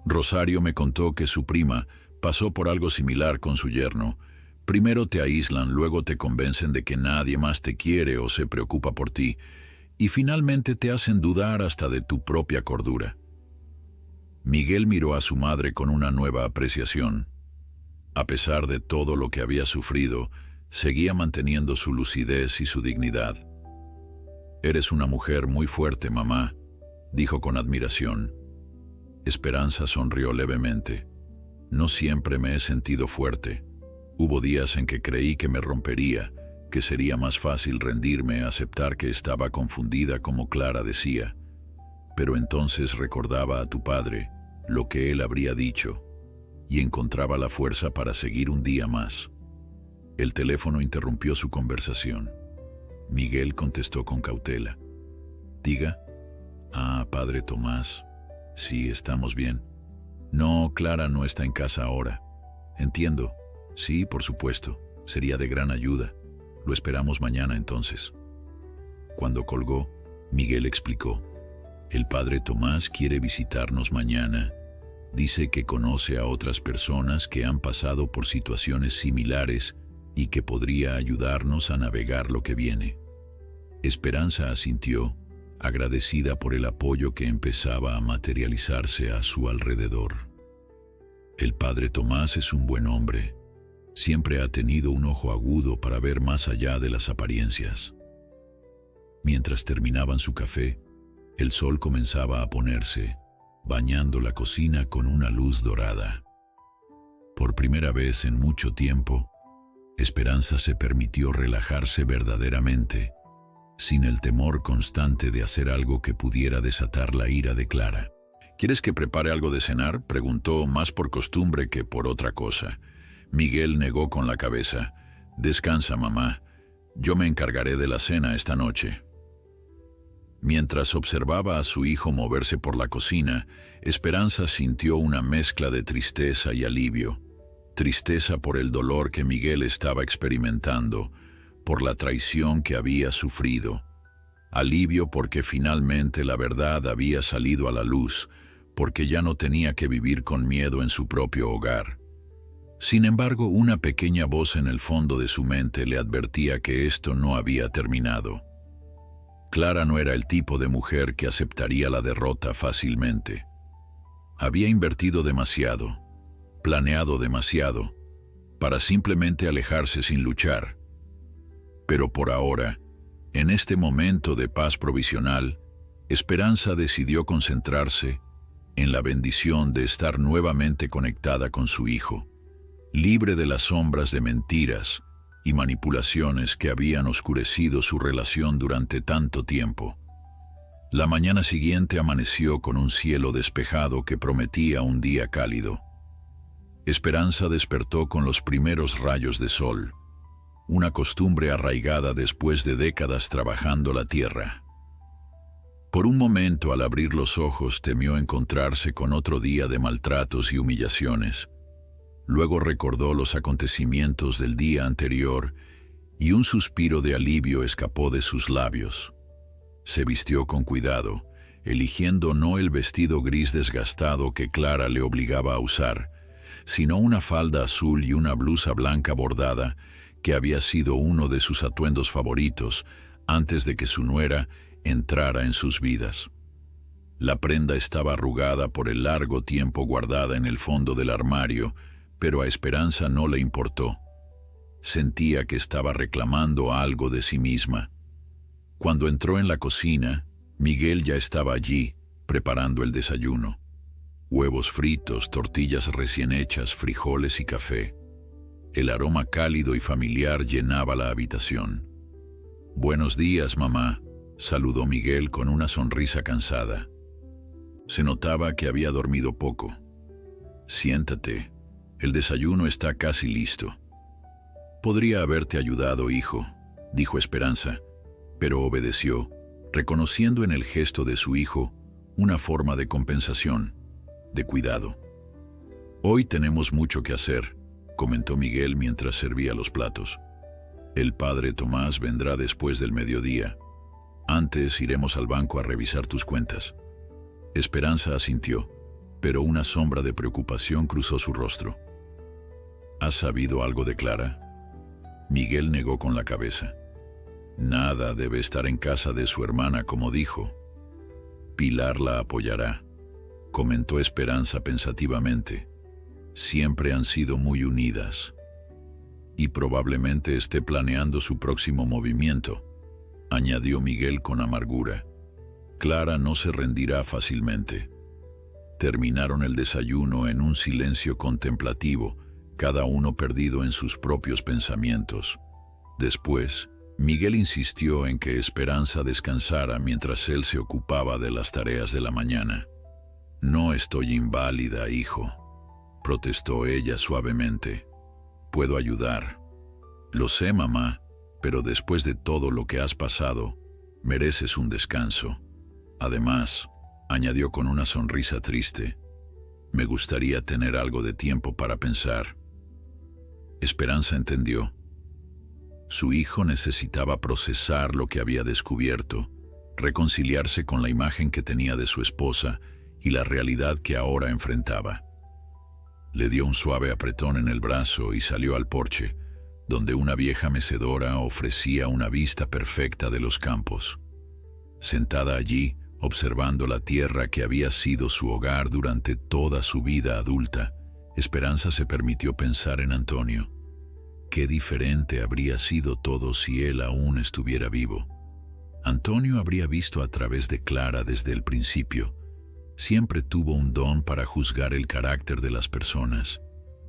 Rosario me contó que su prima pasó por algo similar con su yerno. Primero te aíslan, luego te convencen de que nadie más te quiere o se preocupa por ti, y finalmente te hacen dudar hasta de tu propia cordura. Miguel miró a su madre con una nueva apreciación. A pesar de todo lo que había sufrido, seguía manteniendo su lucidez y su dignidad. «Eres una mujer muy fuerte, mamá», dijo con admiración. Esperanza sonrió levemente. «No siempre me he sentido fuerte. Hubo días en que creí que me rompería, que sería más fácil rendirme, aceptar que estaba confundida como Clara decía. Pero entonces recordaba a tu padre, lo que él habría dicho, y encontraba la fuerza para seguir un día más». El teléfono interrumpió su conversación. Miguel contestó con cautela. «Diga». «Ah, padre Tomás. Sí, estamos bien». «No, Clara no está en casa ahora». «Entiendo. Sí, por supuesto. Sería de gran ayuda. Lo esperamos mañana entonces». Cuando colgó, Miguel explicó. «El padre Tomás quiere visitarnos mañana. Dice que conoce a otras personas que han pasado por situaciones similares y que podría ayudarnos a navegar lo que viene». Esperanza asintió, agradecida por el apoyo que empezaba a materializarse a su alrededor. «El padre Tomás es un buen hombre. Siempre ha tenido un ojo agudo para ver más allá de las apariencias». Mientras terminaban su café, el sol comenzaba a ponerse, bañando la cocina con una luz dorada. Por primera vez en mucho tiempo, Esperanza se permitió relajarse verdaderamente, sin el temor constante de hacer algo que pudiera desatar la ira de Clara. «¿Quieres que prepare algo de cenar?», preguntó, más por costumbre que por otra cosa. Miguel negó con la cabeza. «Descansa, mamá. Yo me encargaré de la cena esta noche». Mientras observaba a su hijo moverse por la cocina, Esperanza sintió una mezcla de tristeza y alivio. Tristeza por el dolor que Miguel estaba experimentando, por la traición que había sufrido. Alivio porque finalmente la verdad había salido a la luz, porque ya no tenía que vivir con miedo en su propio hogar. Sin embargo, una pequeña voz en el fondo de su mente le advertía que esto no había terminado. Clara no era el tipo de mujer que aceptaría la derrota fácilmente. Había invertido demasiado, planeado demasiado, para simplemente alejarse sin luchar. Pero por ahora, en este momento de paz provisional, Esperanza decidió concentrarse en la bendición de estar nuevamente conectada con su hijo, libre de las sombras de mentiras y manipulaciones que habían oscurecido su relación durante tanto tiempo. La mañana siguiente amaneció con un cielo despejado que prometía un día cálido. Esperanza despertó con los primeros rayos de sol, una costumbre arraigada después de décadas trabajando la tierra. Por un momento, al abrir los ojos, temió encontrarse con otro día de maltratos y humillaciones. Luego recordó los acontecimientos del día anterior y un suspiro de alivio escapó de sus labios. Se vistió con cuidado, eligiendo no el vestido gris desgastado que Clara le obligaba a usar, sino una falda azul y una blusa blanca bordada que había sido uno de sus atuendos favoritos antes de que su nuera entrara en sus vidas. La prenda estaba arrugada por el largo tiempo guardada en el fondo del armario, pero a Esperanza no le importó. Sentía que estaba reclamando algo de sí misma. Cuando entró en la cocina, Miguel ya estaba allí, preparando el desayuno. Huevos fritos, tortillas recién hechas, frijoles y café. El aroma cálido y familiar llenaba la habitación. «Buenos días, mamá», saludó Miguel con una sonrisa cansada. Se notaba que había dormido poco. «Siéntate. El desayuno está casi listo». «Podría haberte ayudado, hijo», dijo Esperanza, pero obedeció, reconociendo en el gesto de su hijo una forma de compensación, de cuidado. «Hoy tenemos mucho que hacer», comentó Miguel mientras servía los platos. El padre Tomás vendrá después del mediodía. Antes iremos al banco a revisar tus cuentas. Esperanza asintió, pero una sombra de preocupación cruzó su rostro. ¿Has sabido algo de Clara? Miguel negó con la cabeza. Nada, debe estar en casa de su hermana, como dijo. Pilar la apoyará, comentó Esperanza pensativamente. Siempre han sido muy unidas. Y probablemente esté planeando su próximo movimiento, añadió Miguel con amargura. Clara no se rendirá fácilmente. Terminaron el desayuno en un silencio contemplativo, cada uno perdido en sus propios pensamientos. Después, Miguel insistió en que Esperanza descansara mientras él se ocupaba de las tareas de la mañana. No estoy inválida, hijo, protestó ella suavemente. Puedo ayudar. Lo sé, mamá, pero después de todo lo que has pasado, mereces un descanso. Además, añadió con una sonrisa triste, me gustaría tener algo de tiempo para pensar. Esperanza entendió. Su hijo necesitaba procesar lo que había descubierto, reconciliarse con la imagen que tenía de su esposa y la realidad que ahora enfrentaba. Le dio un suave apretón en el brazo y salió al porche, donde una vieja mecedora ofrecía una vista perfecta de los campos. Sentada allí, observando la tierra que había sido su hogar durante toda su vida adulta, Esperanza se permitió pensar en Antonio. Qué diferente habría sido todo si él aún estuviera vivo. Antonio habría visto a través de Clara desde el principio. Siempre tuvo un don para juzgar el carácter de las personas,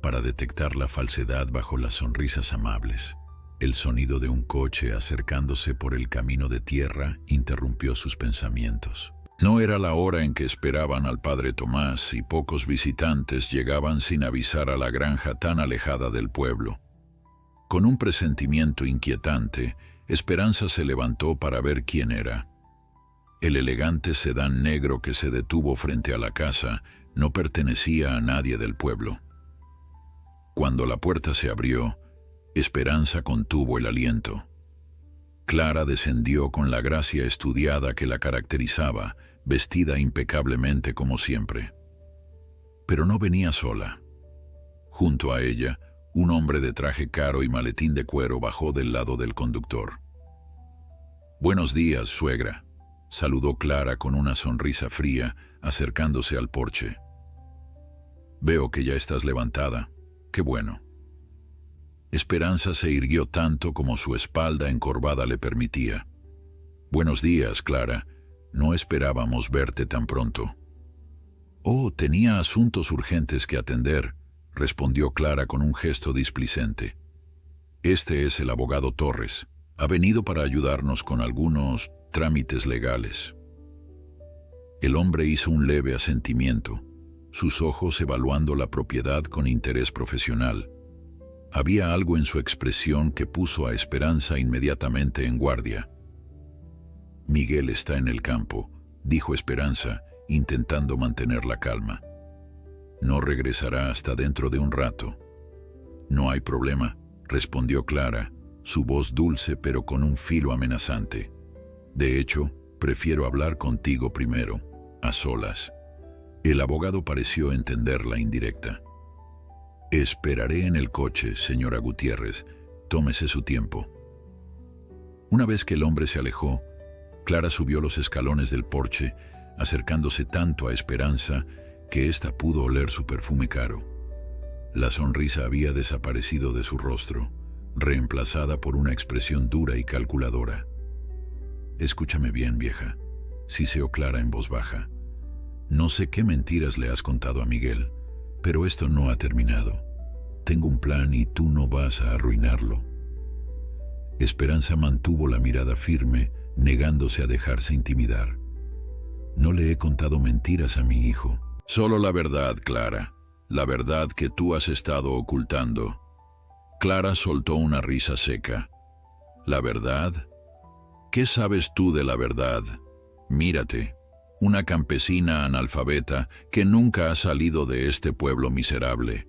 para detectar la falsedad bajo las sonrisas amables. El sonido de un coche acercándose por el camino de tierra interrumpió sus pensamientos. No era la hora en que esperaban al padre Tomás y pocos visitantes llegaban sin avisar a la granja tan alejada del pueblo. Con un presentimiento inquietante, Esperanza se levantó para ver quién era. El elegante sedán negro que se detuvo frente a la casa no pertenecía a nadie del pueblo. Cuando la puerta se abrió, Esperanza contuvo el aliento. Clara descendió con la gracia estudiada que la caracterizaba, vestida impecablemente como siempre. Pero no venía sola. Junto a ella, un hombre de traje caro y maletín de cuero bajó del lado del conductor. «Buenos días, suegra», saludó Clara con una sonrisa fría, acercándose al porche. «Veo que ya estás levantada. Qué bueno». Esperanza se irguió tanto como su espalda encorvada le permitía. «Buenos días, Clara. No esperábamos verte tan pronto». «Oh, tenía asuntos urgentes que atender», respondió Clara con un gesto displicente. «Este es el abogado Torres. Ha venido para ayudarnos con algunos trámites legales». El hombre hizo un leve asentimiento, sus ojos evaluando la propiedad con interés profesional. Había algo en su expresión que puso a Esperanza inmediatamente en guardia. «Miguel está en el campo», dijo Esperanza, intentando mantener la calma. «No regresará hasta dentro de un rato». «No hay problema», respondió Clara, su voz dulce pero con un filo amenazante. «De hecho, prefiero hablar contigo primero, a solas». El abogado pareció entender la indirecta. «Esperaré en el coche, señora Gutiérrez. Tómese su tiempo». Una vez que el hombre se alejó, Clara subió los escalones del porche, acercándose tanto a Esperanza que ésta pudo oler su perfume caro. La sonrisa había desaparecido de su rostro, reemplazada por una expresión dura y calculadora. «Escúchame bien, vieja», siseó Clara en voz baja. «No sé qué mentiras le has contado a Miguel, pero esto no ha terminado. Tengo un plan y tú no vas a arruinarlo». Esperanza mantuvo la mirada firme, negándose a dejarse intimidar. «No le he contado mentiras a mi hijo». «Solo la verdad, Clara, la verdad que tú has estado ocultando». Clara soltó una risa seca. «¿La verdad? ¿Qué sabes tú de la verdad? Mírate, una campesina analfabeta que nunca ha salido de este pueblo miserable.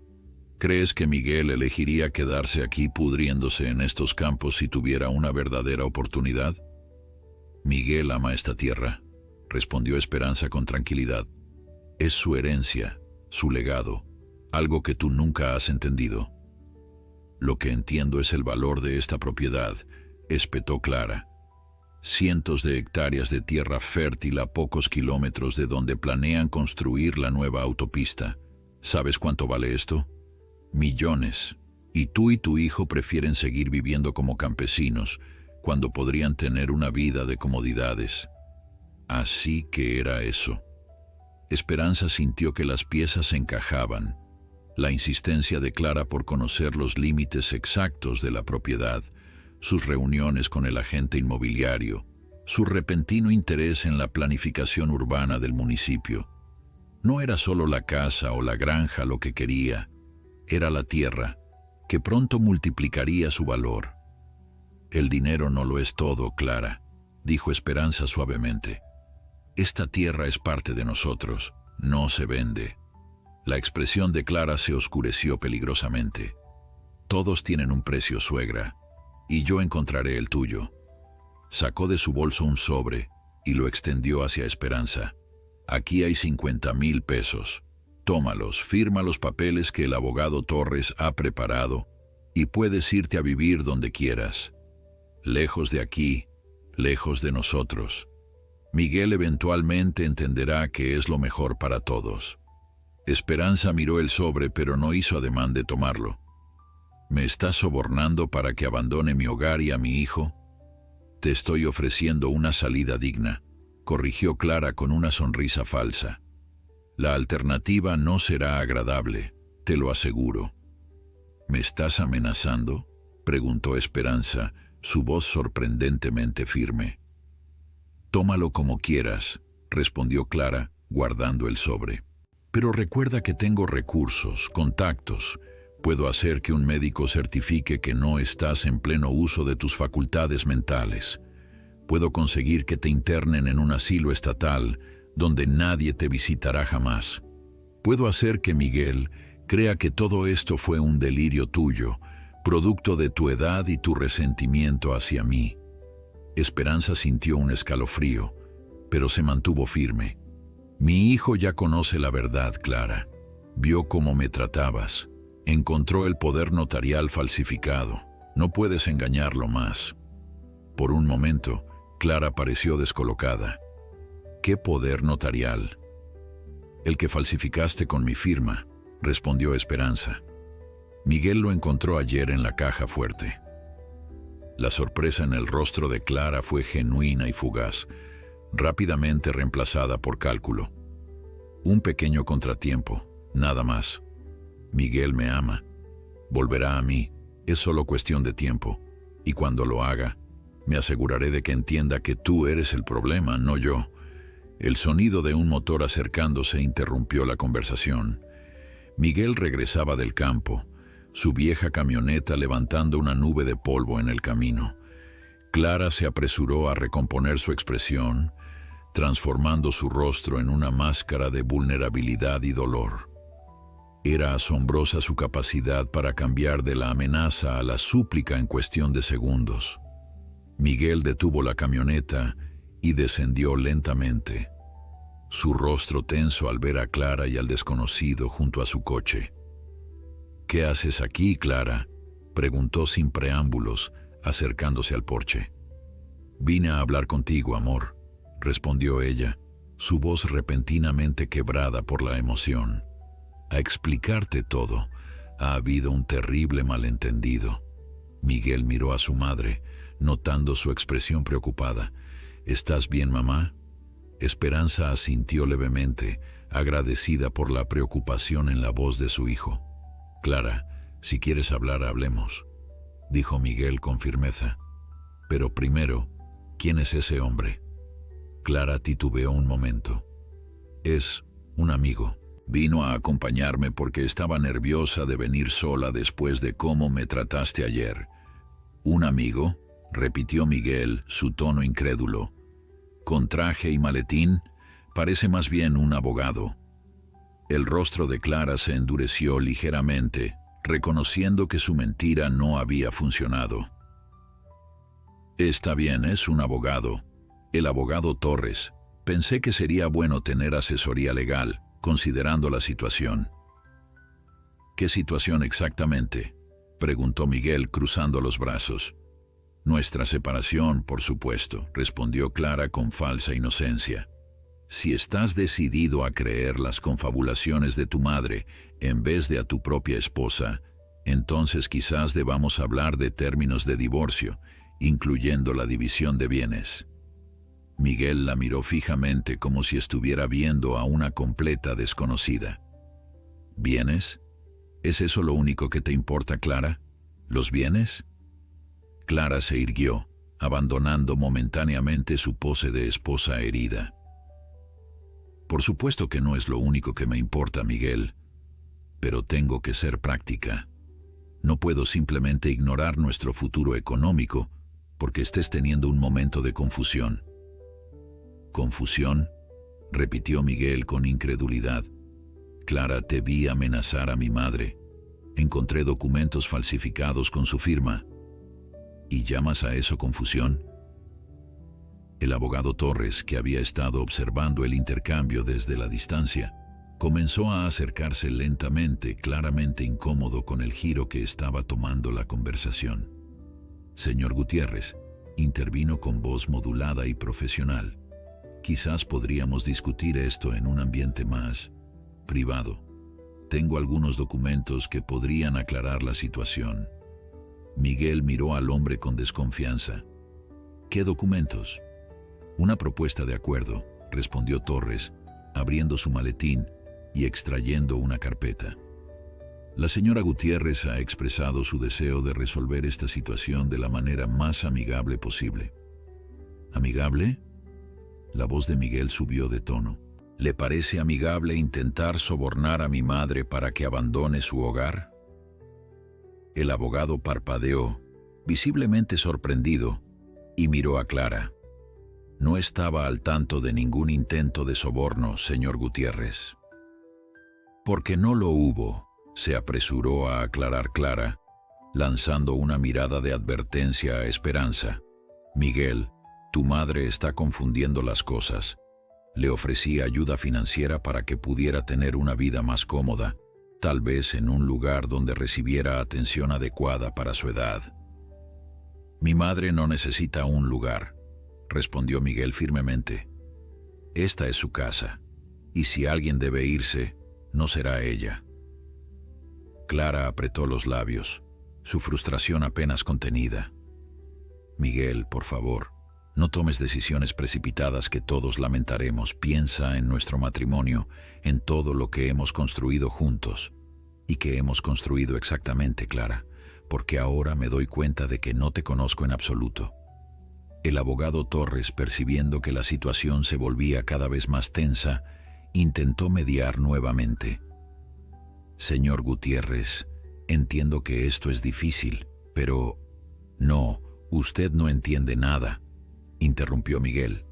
¿Crees que Miguel elegiría quedarse aquí pudriéndose en estos campos si tuviera una verdadera oportunidad? Miguel ama esta tierra, respondió Esperanza con tranquilidad. Es su herencia, su legado, algo que tú nunca has entendido. Lo que entiendo es el valor de esta propiedad, espetó Clara. Cientos de hectáreas de tierra fértil a pocos kilómetros de donde planean construir la nueva autopista. ¿Sabes cuánto vale esto? Millones. Y tú y tu hijo prefieren seguir viviendo como campesinos, cuando podrían tener una vida de comodidades. Así que era eso. Esperanza sintió que las piezas se encajaban. La insistencia de Clara por conocer los límites exactos de la propiedad, sus reuniones con el agente inmobiliario, su repentino interés en la planificación urbana del municipio. No era solo la casa o la granja lo que quería, era la tierra, que pronto multiplicaría su valor. El dinero no lo es todo, Clara, dijo Esperanza suavemente. Esta tierra es parte de nosotros, no se vende. La expresión de Clara se oscureció peligrosamente. Todos tienen un precio, suegra, y yo encontraré el tuyo. Sacó de su bolso un sobre y lo extendió hacia Esperanza. Aquí hay 50,000 pesos. Tómalos, firma los papeles que el abogado Torres ha preparado y puedes irte a vivir donde quieras. Lejos de aquí, lejos de nosotros. Miguel eventualmente entenderá que es lo mejor para todos. Esperanza miró el sobre, pero no hizo ademán de tomarlo. ¿Me estás sobornando para que abandone mi hogar y a mi hijo? Te estoy ofreciendo una salida digna, corrigió Clara con una sonrisa falsa. La alternativa no será agradable, te lo aseguro. ¿Me estás amenazando?, preguntó Esperanza, su voz sorprendentemente firme. Tómalo como quieras, respondió Clara, guardando el sobre. Pero recuerda que tengo recursos, contactos. Puedo hacer que un médico certifique que no estás en pleno uso de tus facultades mentales. Puedo conseguir que te internen en un asilo estatal donde nadie te visitará jamás. Puedo hacer que Miguel crea que todo esto fue un delirio tuyo, producto de tu edad y tu resentimiento hacia mí. Esperanza sintió un escalofrío, pero se mantuvo firme. Mi hijo ya conoce la verdad, Clara. Vio cómo me tratabas. Encontró el poder notarial falsificado. No puedes engañarlo más. Por un momento, Clara pareció descolocada. ¿Qué poder notarial? El que falsificaste con mi firma, respondió Esperanza. Miguel lo encontró ayer en la caja fuerte. La sorpresa en el rostro de Clara fue genuina y fugaz, rápidamente reemplazada por cálculo. Un pequeño contratiempo, nada más. Miguel me ama. Volverá a mí, es solo cuestión de tiempo, y cuando lo haga, me aseguraré de que entienda que tú eres el problema, no yo. El sonido de un motor acercándose interrumpió la conversación. Miguel regresaba del campo, su vieja camioneta levantando una nube de polvo en el camino. Clara se apresuró a recomponer su expresión, transformando su rostro en una máscara de vulnerabilidad y dolor. Era asombrosa su capacidad para cambiar de la amenaza a la súplica en cuestión de segundos. Miguel detuvo la camioneta y descendió lentamente, su rostro tenso al ver a Clara y al desconocido junto a su coche. ¿Qué haces aquí, Clara?, preguntó sin preámbulos, acercándose al porche. Vine a hablar contigo, amor, respondió ella, su voz repentinamente quebrada por la emoción. A explicarte todo. Ha habido un terrible malentendido. Miguel miró a su madre, notando su expresión preocupada. ¿Estás bien, mamá? Esperanza asintió levemente, agradecida por la preocupación en la voz de su hijo. Clara, si quieres hablar, hablemos, dijo Miguel con firmeza. Pero primero, ¿quién es ese hombre? Clara titubeó un momento. Es un amigo. Vino a acompañarme porque estaba nerviosa de venir sola después de cómo me trataste ayer. ¿Un amigo?, repitió Miguel, su tono incrédulo. Con traje y maletín, parece más bien un abogado. El rostro de Clara se endureció ligeramente, reconociendo que su mentira no había funcionado. Está bien, es un abogado. El abogado Torres. Pensé que sería bueno tener asesoría legal, considerando la situación. ¿Qué situación exactamente?, preguntó Miguel cruzando los brazos. Nuestra separación, por supuesto, respondió Clara con falsa inocencia. Si estás decidido a creer las confabulaciones de tu madre en vez de a tu propia esposa, entonces quizás debamos hablar de términos de divorcio, incluyendo la división de bienes. Miguel la miró fijamente como si estuviera viendo a una completa desconocida. ¿Bienes? ¿Es eso lo único que te importa, Clara? ¿Los bienes? Clara se irguió, abandonando momentáneamente su pose de esposa herida. Por supuesto que no es lo único que me importa, Miguel, pero tengo que ser práctica. No puedo simplemente ignorar nuestro futuro económico porque estés teniendo un momento de confusión. ¿Confusión?, repitió Miguel con incredulidad. Clara, te vi amenazar a mi madre. Encontré documentos falsificados con su firma. ¿Y llamas a eso confusión? El abogado Torres, que había estado observando el intercambio desde la distancia, comenzó a acercarse lentamente, claramente incómodo con el giro que estaba tomando la conversación. Señor Gutiérrez, intervino con voz modulada y profesional. Quizás podríamos discutir esto en un ambiente más privado. Tengo algunos documentos que podrían aclarar la situación. Miguel miró al hombre con desconfianza. ¿Qué documentos? Una propuesta de acuerdo, respondió Torres, abriendo su maletín y extrayendo una carpeta. La señora Gutiérrez ha expresado su deseo de resolver esta situación de la manera más amigable posible. ¿Amigable? La voz de Miguel subió de tono. ¿Le parece amigable intentar sobornar a mi madre para que abandone su hogar? El abogado parpadeó, visiblemente sorprendido, y miró a Clara. No estaba al tanto de ningún intento de soborno, señor Gutiérrez. Porque no lo hubo, se apresuró a aclarar Clara, lanzando una mirada de advertencia a Esperanza. Miguel, tu madre está confundiendo las cosas. Le ofrecí ayuda financiera para que pudiera tener una vida más cómoda, tal vez en un lugar donde recibiera atención adecuada para su edad. Mi madre no necesita un lugar, respondió Miguel firmemente. Esta es su casa, y si alguien debe irse, no será ella. Clara apretó los labios, su frustración apenas contenida. Miguel, por favor, no tomes decisiones precipitadas que todos lamentaremos. Piensa en nuestro matrimonio, en todo lo que hemos construido juntos. ¿Y que hemos construido exactamente, Clara? Porque ahora me doy cuenta de que no te conozco en absoluto. El abogado Torres, percibiendo que la situación se volvía cada vez más tensa, intentó mediar nuevamente. Señor Gutiérrez, entiendo que esto es difícil, pero... No, usted no entiende nada, interrumpió Miguel.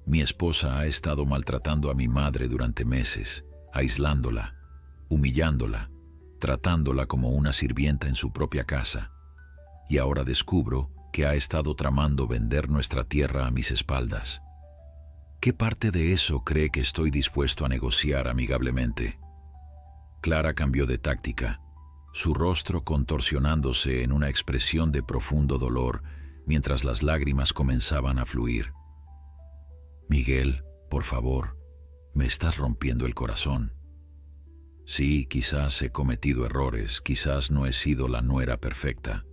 Mi esposa ha estado maltratando a mi madre durante meses, aislándola, humillándola, tratándola como una sirvienta en su propia casa. Y ahora descubro que ha estado tramando vender nuestra tierra a mis espaldas. ¿Qué parte de eso cree que estoy dispuesto a negociar amigablemente? Clara cambió de táctica, su rostro contorsionándose en una expresión de profundo dolor, mientras las lágrimas comenzaban a fluir. Miguel, por favor, me estás rompiendo el corazón. Sí, quizás he cometido errores, quizás no he sido la nuera perfecta,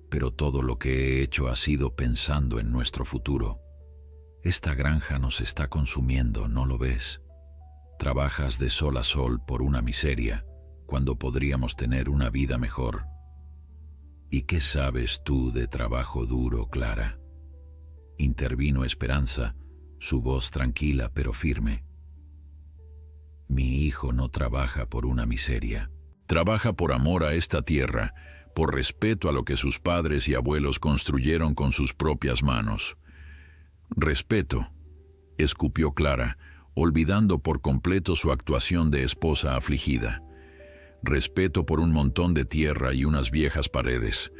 pero todo lo que he hecho ha sido pensando en nuestro futuro. Esta granja nos está consumiendo, ¿no lo ves? Trabajas de sol a sol por una miseria, cuando podríamos tener una vida mejor. ¿Y qué sabes tú de trabajo duro, Clara? Intervino Esperanza, su voz tranquila pero firme. Mi hijo no trabaja por una miseria. Trabaja por amor a esta tierra, por respeto a lo que sus padres y abuelos construyeron con sus propias manos. Respeto, escupió Clara, olvidando por completo su actuación de esposa afligida. respeto por un montón de tierra y unas viejas paredes.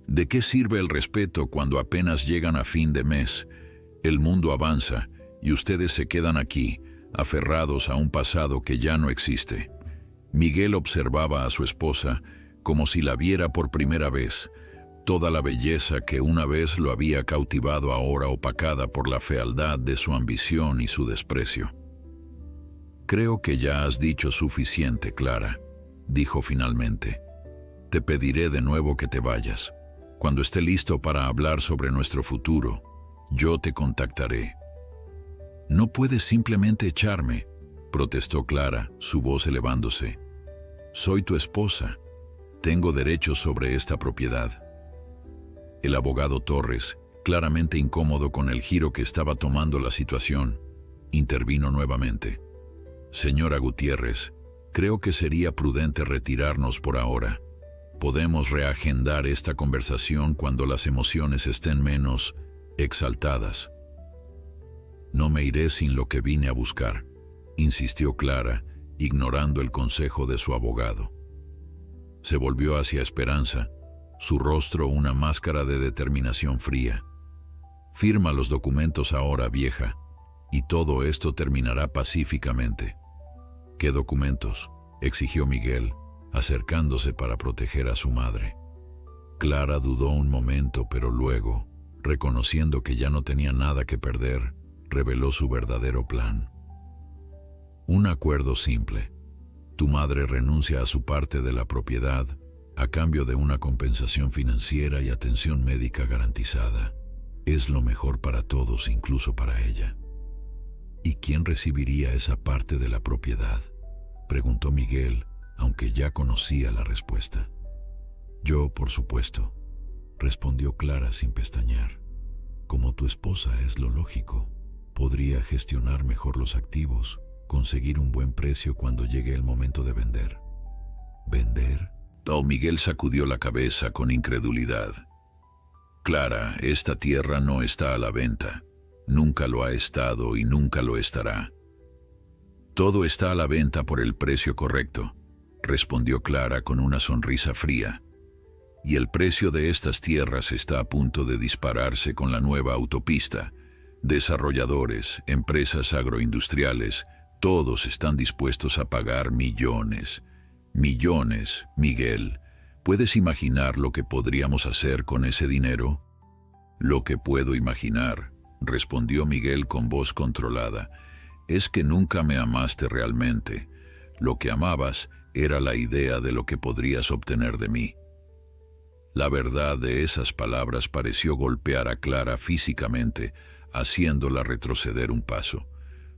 ¿De qué sirve el respeto cuando apenas llegan a fin de mes? El mundo avanza y ustedes se quedan aquí, aferrados a un pasado que ya no existe. Miguel observaba a su esposa como si la viera por primera vez. Toda la belleza que una vez lo había cautivado ahora opacada por la fealdad de su ambición y su desprecio. «Creo que ya has dicho suficiente, Clara», dijo finalmente. «Te pediré de nuevo que te vayas. Cuando esté listo para hablar sobre nuestro futuro, yo te contactaré». «No puedes simplemente echarme», protestó Clara, su voz elevándose. «Soy tu esposa. Tengo derechos sobre esta propiedad». El abogado Torres, claramente incómodo con el giro que estaba tomando la situación, intervino nuevamente. «Señora Gutiérrez, creo que sería prudente retirarnos por ahora. Podemos reagendar esta conversación cuando las emociones estén menos exaltadas». «No me iré sin lo que vine a buscar», insistió Clara, ignorando el consejo de su abogado. Se volvió hacia Esperanza, su rostro una máscara de determinación fría. «Firma los documentos ahora, vieja, y todo esto terminará pacíficamente». «¿Qué documentos?», exigió Miguel, acercándose para proteger a su madre. Clara dudó un momento, pero luego, reconociendo que ya no tenía nada que perder, reveló su verdadero plan. «Un acuerdo simple. Tu madre renuncia a su parte de la propiedad a cambio de una compensación financiera y atención médica garantizada. Es lo mejor para todos, incluso para ella». «¿Y quién recibiría esa parte de la propiedad?», preguntó Miguel, aunque ya conocía la respuesta. «Yo, por supuesto», respondió Clara sin pestañear. «Como tu esposa es lo lógico. Podría gestionar mejor los activos, conseguir un buen precio cuando llegue el momento de vender». «¿Vender?». Miguel sacudió la cabeza con incredulidad. «Clara, esta tierra no está a la venta. Nunca lo ha estado y nunca lo estará». «Todo está a la venta por el precio correcto», respondió Clara con una sonrisa fría. «Y el precio de estas tierras está a punto de dispararse con la nueva autopista. Desarrolladores, empresas agroindustriales, todos están dispuestos a pagar millones. Millones, Miguel. ¿Puedes imaginar lo que podríamos hacer con ese dinero?». «Lo que puedo imaginar», respondió Miguel con voz controlada, «es que nunca me amaste realmente. Lo que amabas era la idea de lo que podrías obtener de mí». La verdad de esas palabras pareció golpear a Clara físicamente, haciéndola retroceder un paso.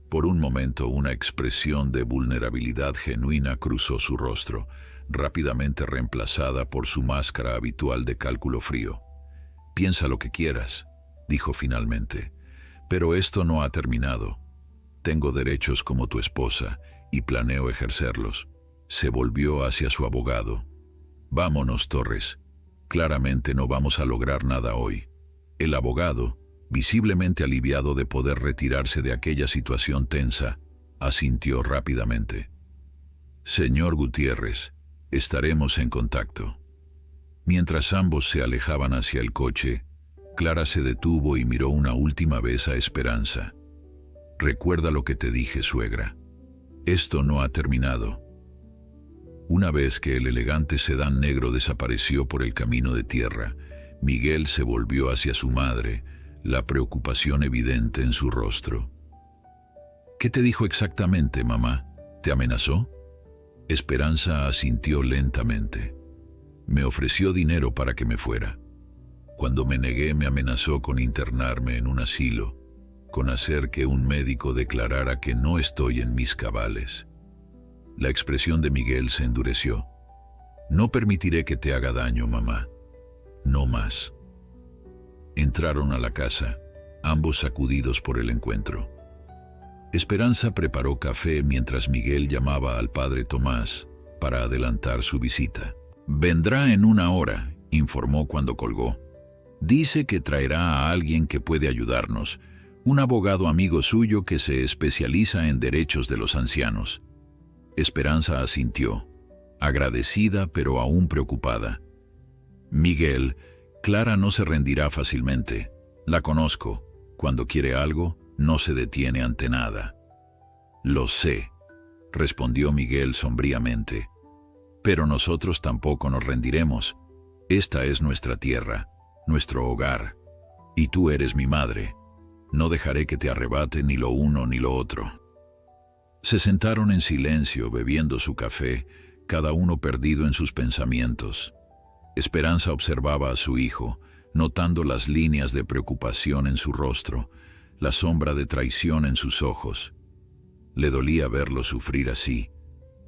Por un momento una expresión de vulnerabilidad genuina cruzó su rostro, rápidamente reemplazada por su máscara habitual de cálculo frío. «Piensa lo que quieras», dijo finalmente, «pero esto no ha terminado. Tengo derechos como tu esposa y planeo ejercerlos». Se volvió hacia su abogado. «Vámonos, Torres. Claramente no vamos a lograr nada hoy». El abogado, visiblemente aliviado de poder retirarse de aquella situación tensa, asintió rápidamente. «Señor Gutiérrez, estaremos en contacto». Mientras ambos se alejaban hacia el coche, Clara se detuvo y miró una última vez a Esperanza. «Recuerda lo que te dije, suegra. Esto no ha terminado». Una vez que el elegante sedán negro desapareció por el camino de tierra, Miguel se volvió hacia su madre, la preocupación evidente en su rostro. «¿Qué te dijo exactamente, mamá? ¿Te amenazó?». Esperanza asintió lentamente. «Me ofreció dinero para que me fuera. Cuando me negué me amenazó con internarme en un asilo, con hacer que un médico declarara que no estoy en mis cabales». La expresión de Miguel se endureció. «No permitiré que te haga daño, mamá. No más». Entraron a la casa, ambos sacudidos por el encuentro. Esperanza preparó café mientras Miguel llamaba al padre Tomás para adelantar su visita. «Vendrá en 1 hora», informó cuando colgó. «Dice que traerá a alguien que puede ayudarnos, un abogado amigo suyo que se especializa en derechos de los ancianos». Esperanza asintió. agradecida pero aún preocupada. Miguel, Clara no se rendirá fácilmente. La conozco. Cuando quiere algo, no se detiene ante nada. Lo sé, respondió Miguel sombríamente. Pero nosotros tampoco nos rendiremos. Esta es nuestra tierra, nuestro hogar. Y tú eres mi madre. No dejaré que te arrebate ni lo uno ni lo otro. Se sentaron en silencio, bebiendo su café, cada uno perdido en sus pensamientos. Esperanza observaba a su hijo, notando las líneas de preocupación en su rostro, la sombra de traición en sus ojos. Le dolía verlo sufrir así,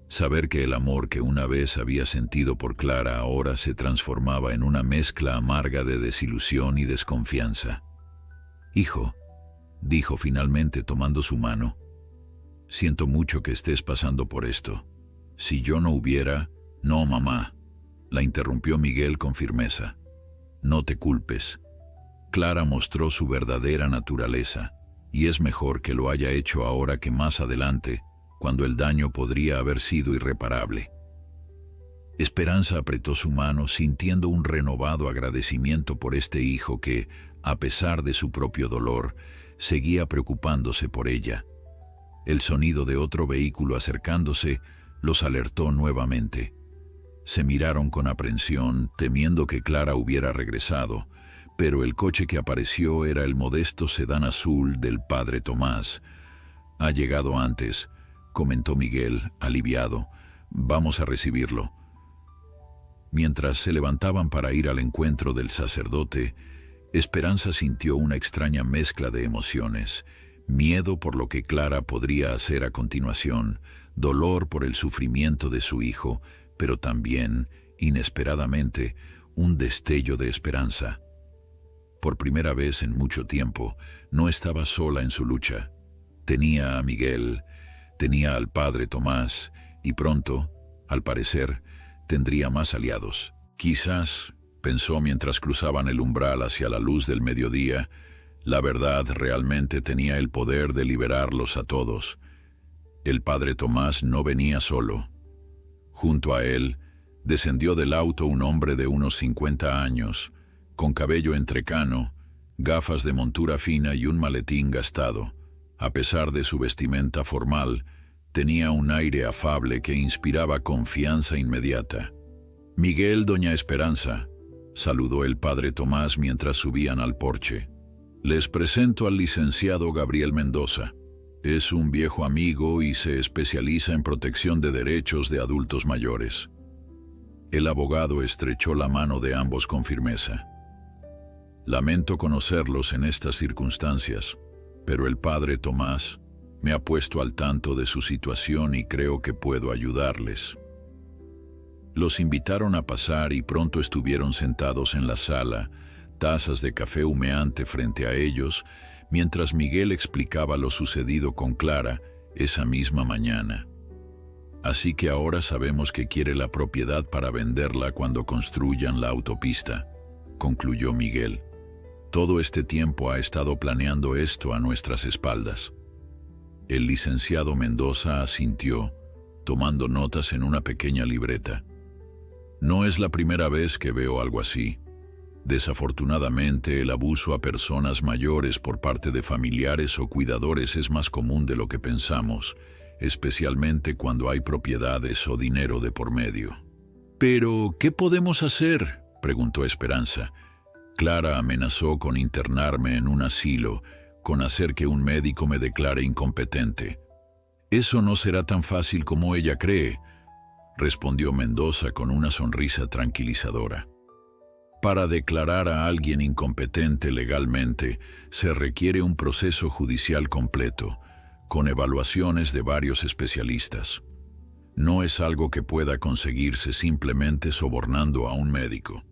saber que el amor que una vez había sentido por Clara ahora se transformaba en una mezcla amarga de desilusión y desconfianza. «Hijo», dijo finalmente tomando su mano, «siento mucho que estés pasando por esto. Si yo no hubiera...» «No, mamá», la interrumpió Miguel con firmeza. «No te culpes. Clara mostró su verdadera naturaleza, y es mejor que lo haya hecho ahora que más adelante, cuando el daño podría haber sido irreparable». Esperanza apretó su mano, sintiendo un renovado agradecimiento por este hijo que, a pesar de su propio dolor, seguía preocupándose por ella. El sonido de otro vehículo acercándose los alertó nuevamente. Se miraron con aprensión, temiendo que Clara hubiera regresado, pero el coche que apareció era el modesto sedán azul del padre Tomás. «Ha llegado antes», comentó Miguel, aliviado. «Vamos a recibirlo». Mientras se levantaban para ir al encuentro del sacerdote, Esperanza sintió una extraña mezcla de emociones: miedo por lo que Clara podría hacer a continuación, dolor por el sufrimiento de su hijo, pero también, inesperadamente, un destello de esperanza. Por primera vez en mucho tiempo, no estaba sola en su lucha. Tenía a Miguel, tenía al padre Tomás, y pronto, al parecer, tendría más aliados. Quizás, pensó mientras cruzaban el umbral hacia la luz del mediodía, la verdad realmente tenía el poder de liberarlos a todos. El padre Tomás no venía solo. Junto a él, descendió del auto un hombre de unos 50 años, con cabello entrecano, gafas de montura fina y un maletín gastado. A pesar de su vestimenta formal, tenía un aire afable que inspiraba confianza inmediata. «Miguel, doña Esperanza», saludó el padre Tomás mientras subían al porche. «Les presento al licenciado Gabriel Mendoza. Es un viejo amigo y se especializa en protección de derechos de adultos mayores». El abogado estrechó la mano de ambos con firmeza. «Lamento conocerlos en estas circunstancias, pero el padre Tomás me ha puesto al tanto de su situación y creo que puedo ayudarles». Los invitaron a pasar y pronto estuvieron sentados en la sala, tazas de café humeante frente a ellos, mientras Miguel explicaba lo sucedido con Clara esa misma mañana. «Así que ahora sabemos que quiere la propiedad para venderla cuando construyan la autopista», concluyó Miguel. «Todo este tiempo ha estado planeando esto a nuestras espaldas». El licenciado Mendoza asintió, tomando notas en una pequeña libreta. «No es la primera vez que veo algo así. Desafortunadamente, el abuso a personas mayores por parte de familiares o cuidadores es más común de lo que pensamos, especialmente cuando hay propiedades o dinero de por medio». «¿Pero qué podemos hacer?», preguntó Esperanza. «Clara amenazó con internarme en un asilo, con hacer que un médico me declare incompetente». «Eso no será tan fácil como ella cree», respondió Mendoza con una sonrisa tranquilizadora. «Para declarar a alguien incompetente legalmente, se requiere un proceso judicial completo, con evaluaciones de varios especialistas. No es algo que pueda conseguirse simplemente sobornando a un médico».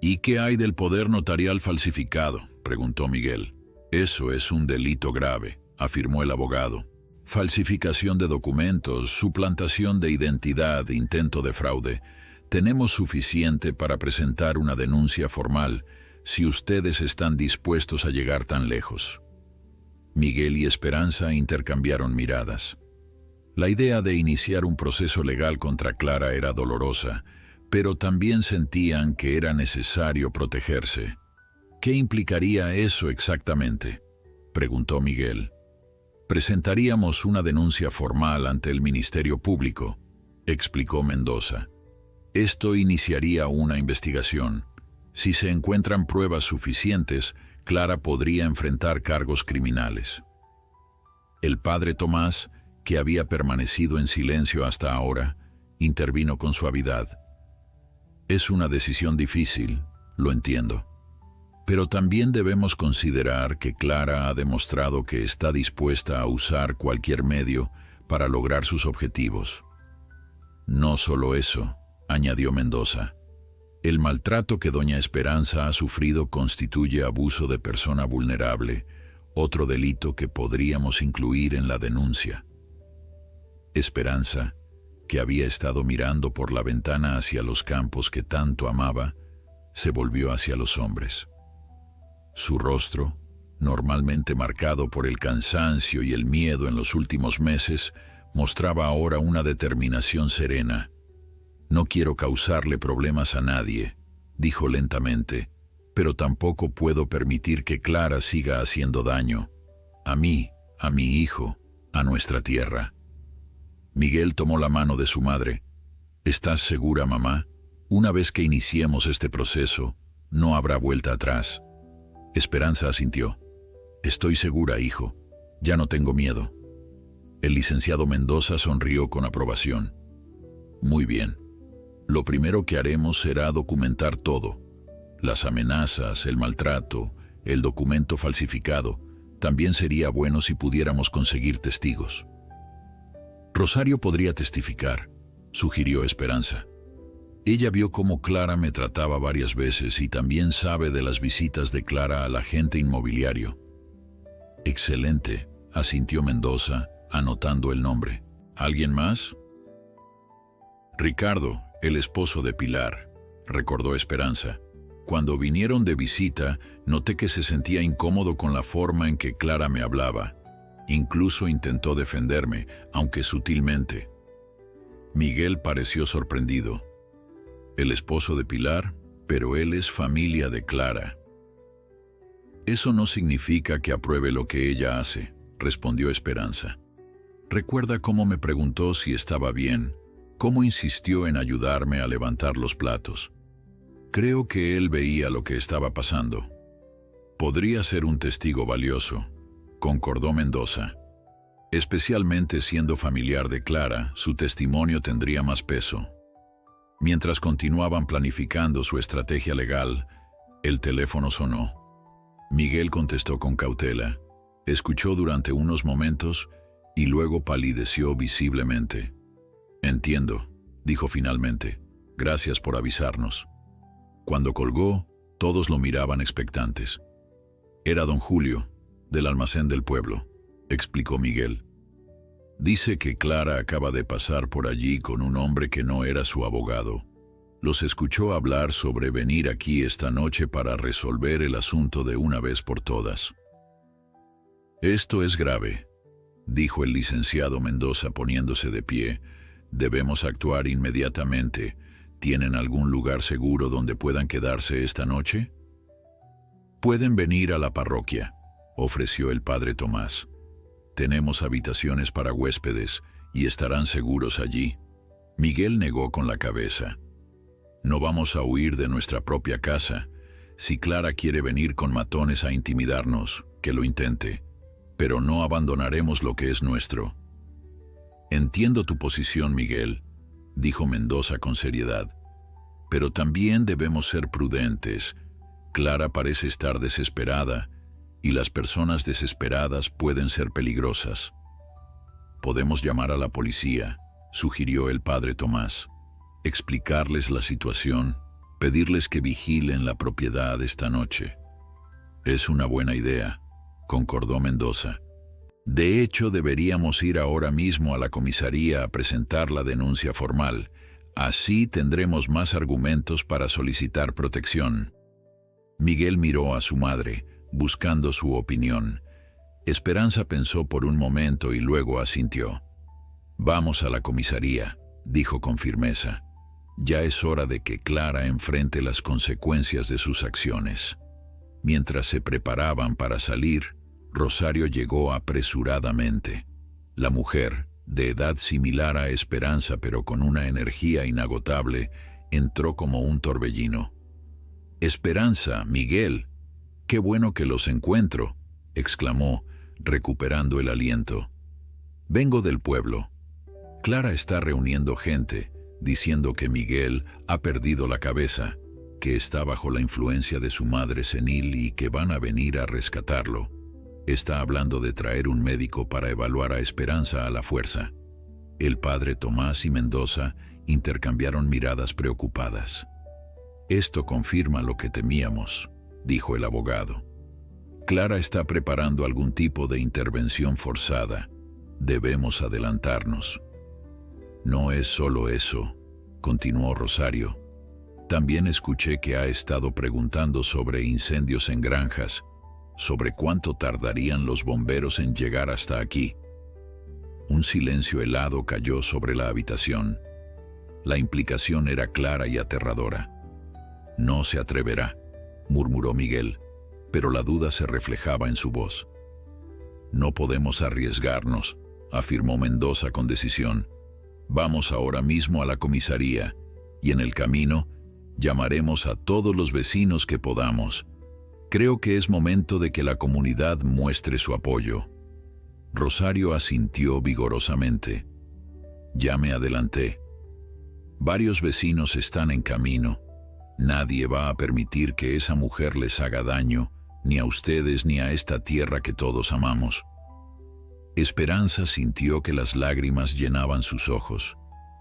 «¿Y qué hay del poder notarial falsificado?», preguntó Miguel. «Eso es un delito grave», afirmó el abogado. «Falsificación de documentos, suplantación de identidad, intento de fraude. Tenemos suficiente para presentar una denuncia formal, si ustedes están dispuestos a llegar tan lejos». Miguel y Esperanza intercambiaron miradas. La idea de iniciar un proceso legal contra Clara era dolorosa, pero también sentían que era necesario protegerse. ¿Qué implicaría eso exactamente?, preguntó Miguel. Presentaríamos una denuncia formal ante el Ministerio Público, explicó Mendoza. Esto iniciaría una investigación. Si se encuentran pruebas suficientes, Clara podría enfrentar cargos criminales. El padre Tomás, que había permanecido en silencio hasta ahora, intervino con suavidad. Es una decisión difícil, lo entiendo. Pero también debemos considerar que Clara ha demostrado que está dispuesta a usar cualquier medio para lograr sus objetivos. No solo eso, añadió Mendoza. El maltrato que doña Esperanza ha sufrido constituye abuso de persona vulnerable, otro delito que podríamos incluir en la denuncia. Esperanza, que había estado mirando por la ventana hacia los campos que tanto amaba, se volvió hacia los hombres. Su rostro, normalmente marcado por el cansancio y el miedo en los últimos meses, mostraba ahora una determinación serena. No quiero causarle problemas a nadie, dijo lentamente, pero tampoco puedo permitir que Clara siga haciendo daño. A mí, a mi hijo, a nuestra tierra. Miguel tomó la mano de su madre. ¿Estás segura, mamá? Una vez que iniciemos este proceso, no habrá vuelta atrás. Esperanza asintió. Estoy segura, hijo. Ya no tengo miedo. El licenciado Mendoza sonrió con aprobación. Muy bien. Lo primero que haremos será documentar todo. Las amenazas, el maltrato, el documento falsificado. También sería bueno si pudiéramos conseguir testigos. Rosario podría testificar, sugirió Esperanza. Ella vio cómo Clara me trataba varias veces y también sabe de las visitas de Clara al agente inmobiliario. Excelente, asintió Mendoza, anotando el nombre. ¿Alguien más? Ricardo, el esposo de Pilar, recordó Esperanza. Cuando vinieron de visita, noté que se sentía incómodo con la forma en que Clara me hablaba. Incluso intentó defenderme, aunque sutilmente. Miguel pareció sorprendido. El esposo de Pilar, pero él es familia de Clara. Eso no significa que apruebe lo que ella hace, respondió Esperanza. Recuerda cómo me preguntó si estaba bien, cómo insistió en ayudarme a levantar los platos. Creo que él veía lo que estaba pasando. Podría ser un testigo valioso, concordó Mendoza. Especialmente siendo familiar de Clara, su testimonio tendría más peso. Mientras continuaban planificando su estrategia legal, el teléfono sonó. Miguel contestó con cautela, escuchó durante unos momentos y luego palideció visiblemente. Entiendo, dijo finalmente. Gracias por avisarnos. Cuando colgó, todos lo miraban expectantes. Era don Julio, del almacén del pueblo, explicó Miguel. Dice que Clara acaba de pasar por allí con un hombre que no era su abogado. Los escuchó hablar sobre venir aquí esta noche para resolver el asunto de una vez por todas. Esto es grave, dijo el licenciado Mendoza poniéndose de pie. Debemos actuar inmediatamente. ¿Tienen algún lugar seguro donde puedan quedarse esta noche? Pueden venir a la parroquia, ofreció el padre Tomás. Tenemos habitaciones para huéspedes y estarán seguros allí. Miguel negó con la cabeza. No vamos a huir de nuestra propia casa. Si Clara quiere venir con matones a intimidarnos, que lo intente, pero no abandonaremos lo que es nuestro. Entiendo tu posición, Miguel, dijo Mendoza con seriedad, pero también debemos ser prudentes. Clara parece estar desesperada, y las personas desesperadas pueden ser peligrosas. Podemos llamar a la policía, sugirió el padre Tomás, explicarles la situación, pedirles que vigilen la propiedad esta noche. Es una buena idea, concordó Mendoza. De hecho, deberíamos ir ahora mismo a la comisaría a presentar la denuncia formal. Así tendremos más argumentos para solicitar protección. Miguel miró a su madre, buscando su opinión. Esperanza pensó por un momento y luego asintió. Vamos a la comisaría, dijo con firmeza. Ya es hora de que Clara enfrente las consecuencias de sus acciones. Mientras se preparaban para salir, Rosario llegó apresuradamente. La mujer, de edad similar a Esperanza pero con una energía inagotable, entró como un torbellino. «Esperanza, Miguel, qué bueno que los encuentro», exclamó, recuperando el aliento. «Vengo del pueblo. Clara está reuniendo gente, diciendo que Miguel ha perdido la cabeza, que está bajo la influencia de su madre senil y que van a venir a rescatarlo. Está hablando de traer un médico para evaluar a Esperanza a la fuerza». El padre Tomás y Mendoza intercambiaron miradas preocupadas. «Esto confirma lo que temíamos», dijo el abogado. «Clara está preparando algún tipo de intervención forzada. Debemos adelantarnos». «No es solo eso», continuó Rosario. «También escuché que ha estado preguntando sobre incendios en granjas, sobre cuánto tardarían los bomberos en llegar hasta aquí». Un silencio helado cayó sobre la habitación. La implicación era clara y aterradora. «No se atreverá», murmuró Miguel, pero la duda se reflejaba en su voz. «No podemos arriesgarnos», afirmó Mendoza con decisión. «Vamos ahora mismo a la comisaría, y en el camino llamaremos a todos los vecinos que podamos. Creo que es momento de que la comunidad muestre su apoyo». Rosario asintió vigorosamente. «Ya me adelanté. Varios vecinos están en camino. Nadie va a permitir que esa mujer les haga daño, ni a ustedes ni a esta tierra que todos amamos». Esperanza sintió que las lágrimas llenaban sus ojos,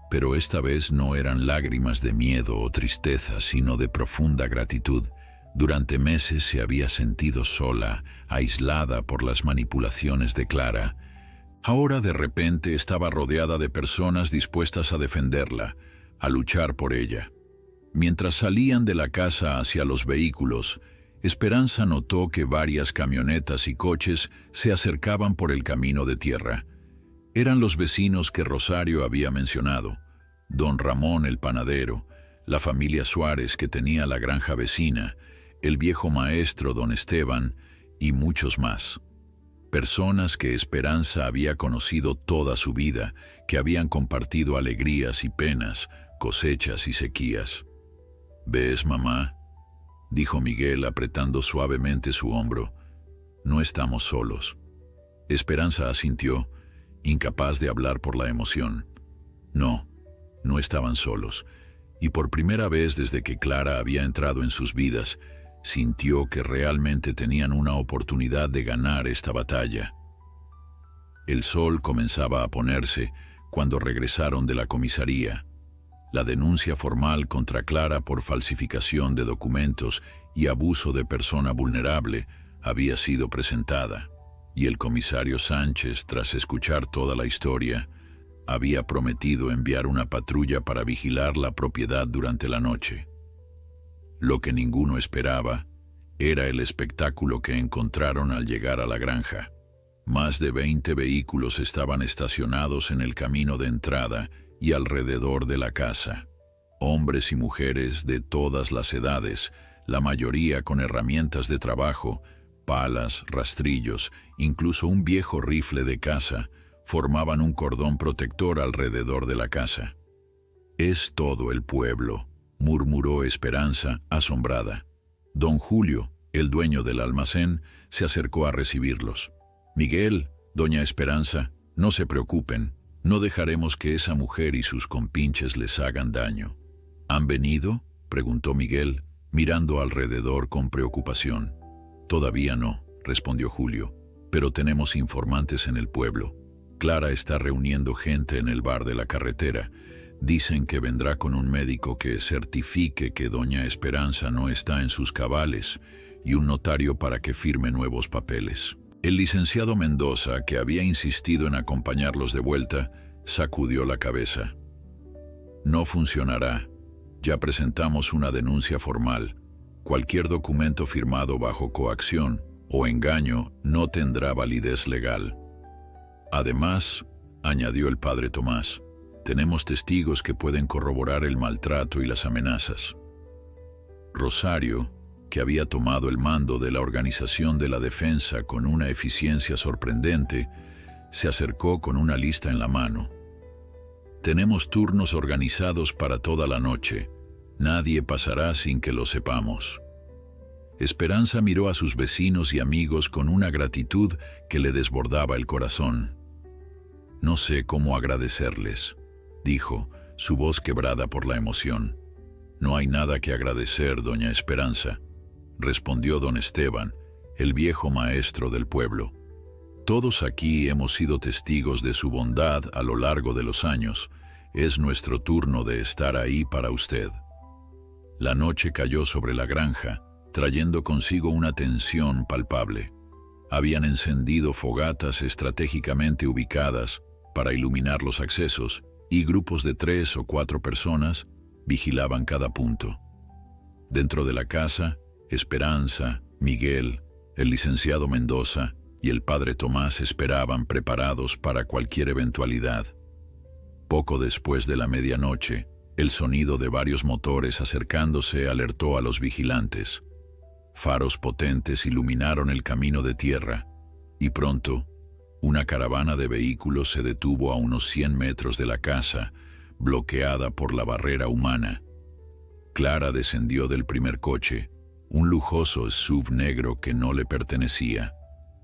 pero esta vez no eran lágrimas de miedo o tristeza, sino de profunda gratitud. Durante meses se había sentido sola, aislada por las manipulaciones de Clara. Ahora de repente estaba rodeada de personas dispuestas a defenderla, a luchar por ella. Mientras salían de la casa hacia los vehículos, Esperanza notó que varias camionetas y coches se acercaban por el camino de tierra. Eran los vecinos que Rosario había mencionado: don Ramón el panadero, la familia Suárez que tenía la granja vecina, el viejo maestro don Esteban y muchos más. Personas que Esperanza había conocido toda su vida, que habían compartido alegrías y penas, cosechas y sequías. «¿Ves, mamá?», dijo Miguel apretando suavemente su hombro. «No estamos solos». Esperanza asintió, incapaz de hablar por la emoción. No, no estaban solos, y por primera vez desde que Clara había entrado en sus vidas, sintió que realmente tenían una oportunidad de ganar esta batalla. El sol comenzaba a ponerse cuando regresaron de la comisaría. La denuncia formal contra Clara por falsificación de documentos y abuso de persona vulnerable había sido presentada, y el comisario Sánchez, tras escuchar toda la historia, había prometido enviar una patrulla para vigilar la propiedad durante la noche. Lo que ninguno esperaba era el espectáculo que encontraron al llegar a la granja. Más de 20 vehículos estaban estacionados en el camino de entrada y alrededor de la casa. Hombres y mujeres de todas las edades, la mayoría con herramientas de trabajo, palas, rastrillos, incluso un viejo rifle de caza, formaban un cordón protector alrededor de la casa. «Es todo el pueblo», murmuró Esperanza, asombrada. Don Julio, el dueño del almacén, se acercó a recibirlos. «Miguel, doña Esperanza, no se preocupen, no dejaremos que esa mujer y sus compinches les hagan daño». «¿Han venido?», preguntó Miguel, mirando alrededor con preocupación. «Todavía no», respondió Julio, «pero tenemos informantes en el pueblo. Clara está reuniendo gente en el bar de la carretera. Dicen que vendrá con un médico que certifique que doña Esperanza no está en sus cabales y un notario para que firme nuevos papeles». El licenciado Mendoza, que había insistido en acompañarlos de vuelta, sacudió la cabeza. «No funcionará. Ya presentamos una denuncia formal. Cualquier documento firmado bajo coacción o engaño no tendrá validez legal. Además, añadió el padre Tomás. Tenemos testigos que pueden corroborar el maltrato y las amenazas. Rosario, que había tomado el mando de la organización de la defensa con una eficiencia sorprendente, se acercó con una lista en la mano. Tenemos turnos organizados para toda la noche. Nadie pasará sin que lo sepamos. Esperanza miró a sus vecinos y amigos con una gratitud que le desbordaba el corazón. No sé cómo agradecerles, dijo, su voz quebrada por la emoción. No hay nada que agradecer, doña Esperanza, respondió don Esteban, el viejo maestro del pueblo. Todos aquí hemos sido testigos de su bondad a lo largo de los años. Es nuestro turno de estar ahí para usted. La noche cayó sobre la granja, trayendo consigo una tensión palpable. Habían encendido fogatas estratégicamente ubicadas para iluminar los accesos, y grupos de 3 o 4 personas vigilaban cada punto. Dentro de la casa, Esperanza, Miguel, el licenciado Mendoza y el padre Tomás esperaban preparados para cualquier eventualidad. Poco después de la medianoche, el sonido de varios motores acercándose alertó a los vigilantes. Faros potentes iluminaron el camino de tierra, y pronto, una caravana de vehículos se detuvo a unos 100 metros de la casa, bloqueada por la barrera humana. Clara descendió del primer coche, un lujoso SUV negro que no le pertenecía.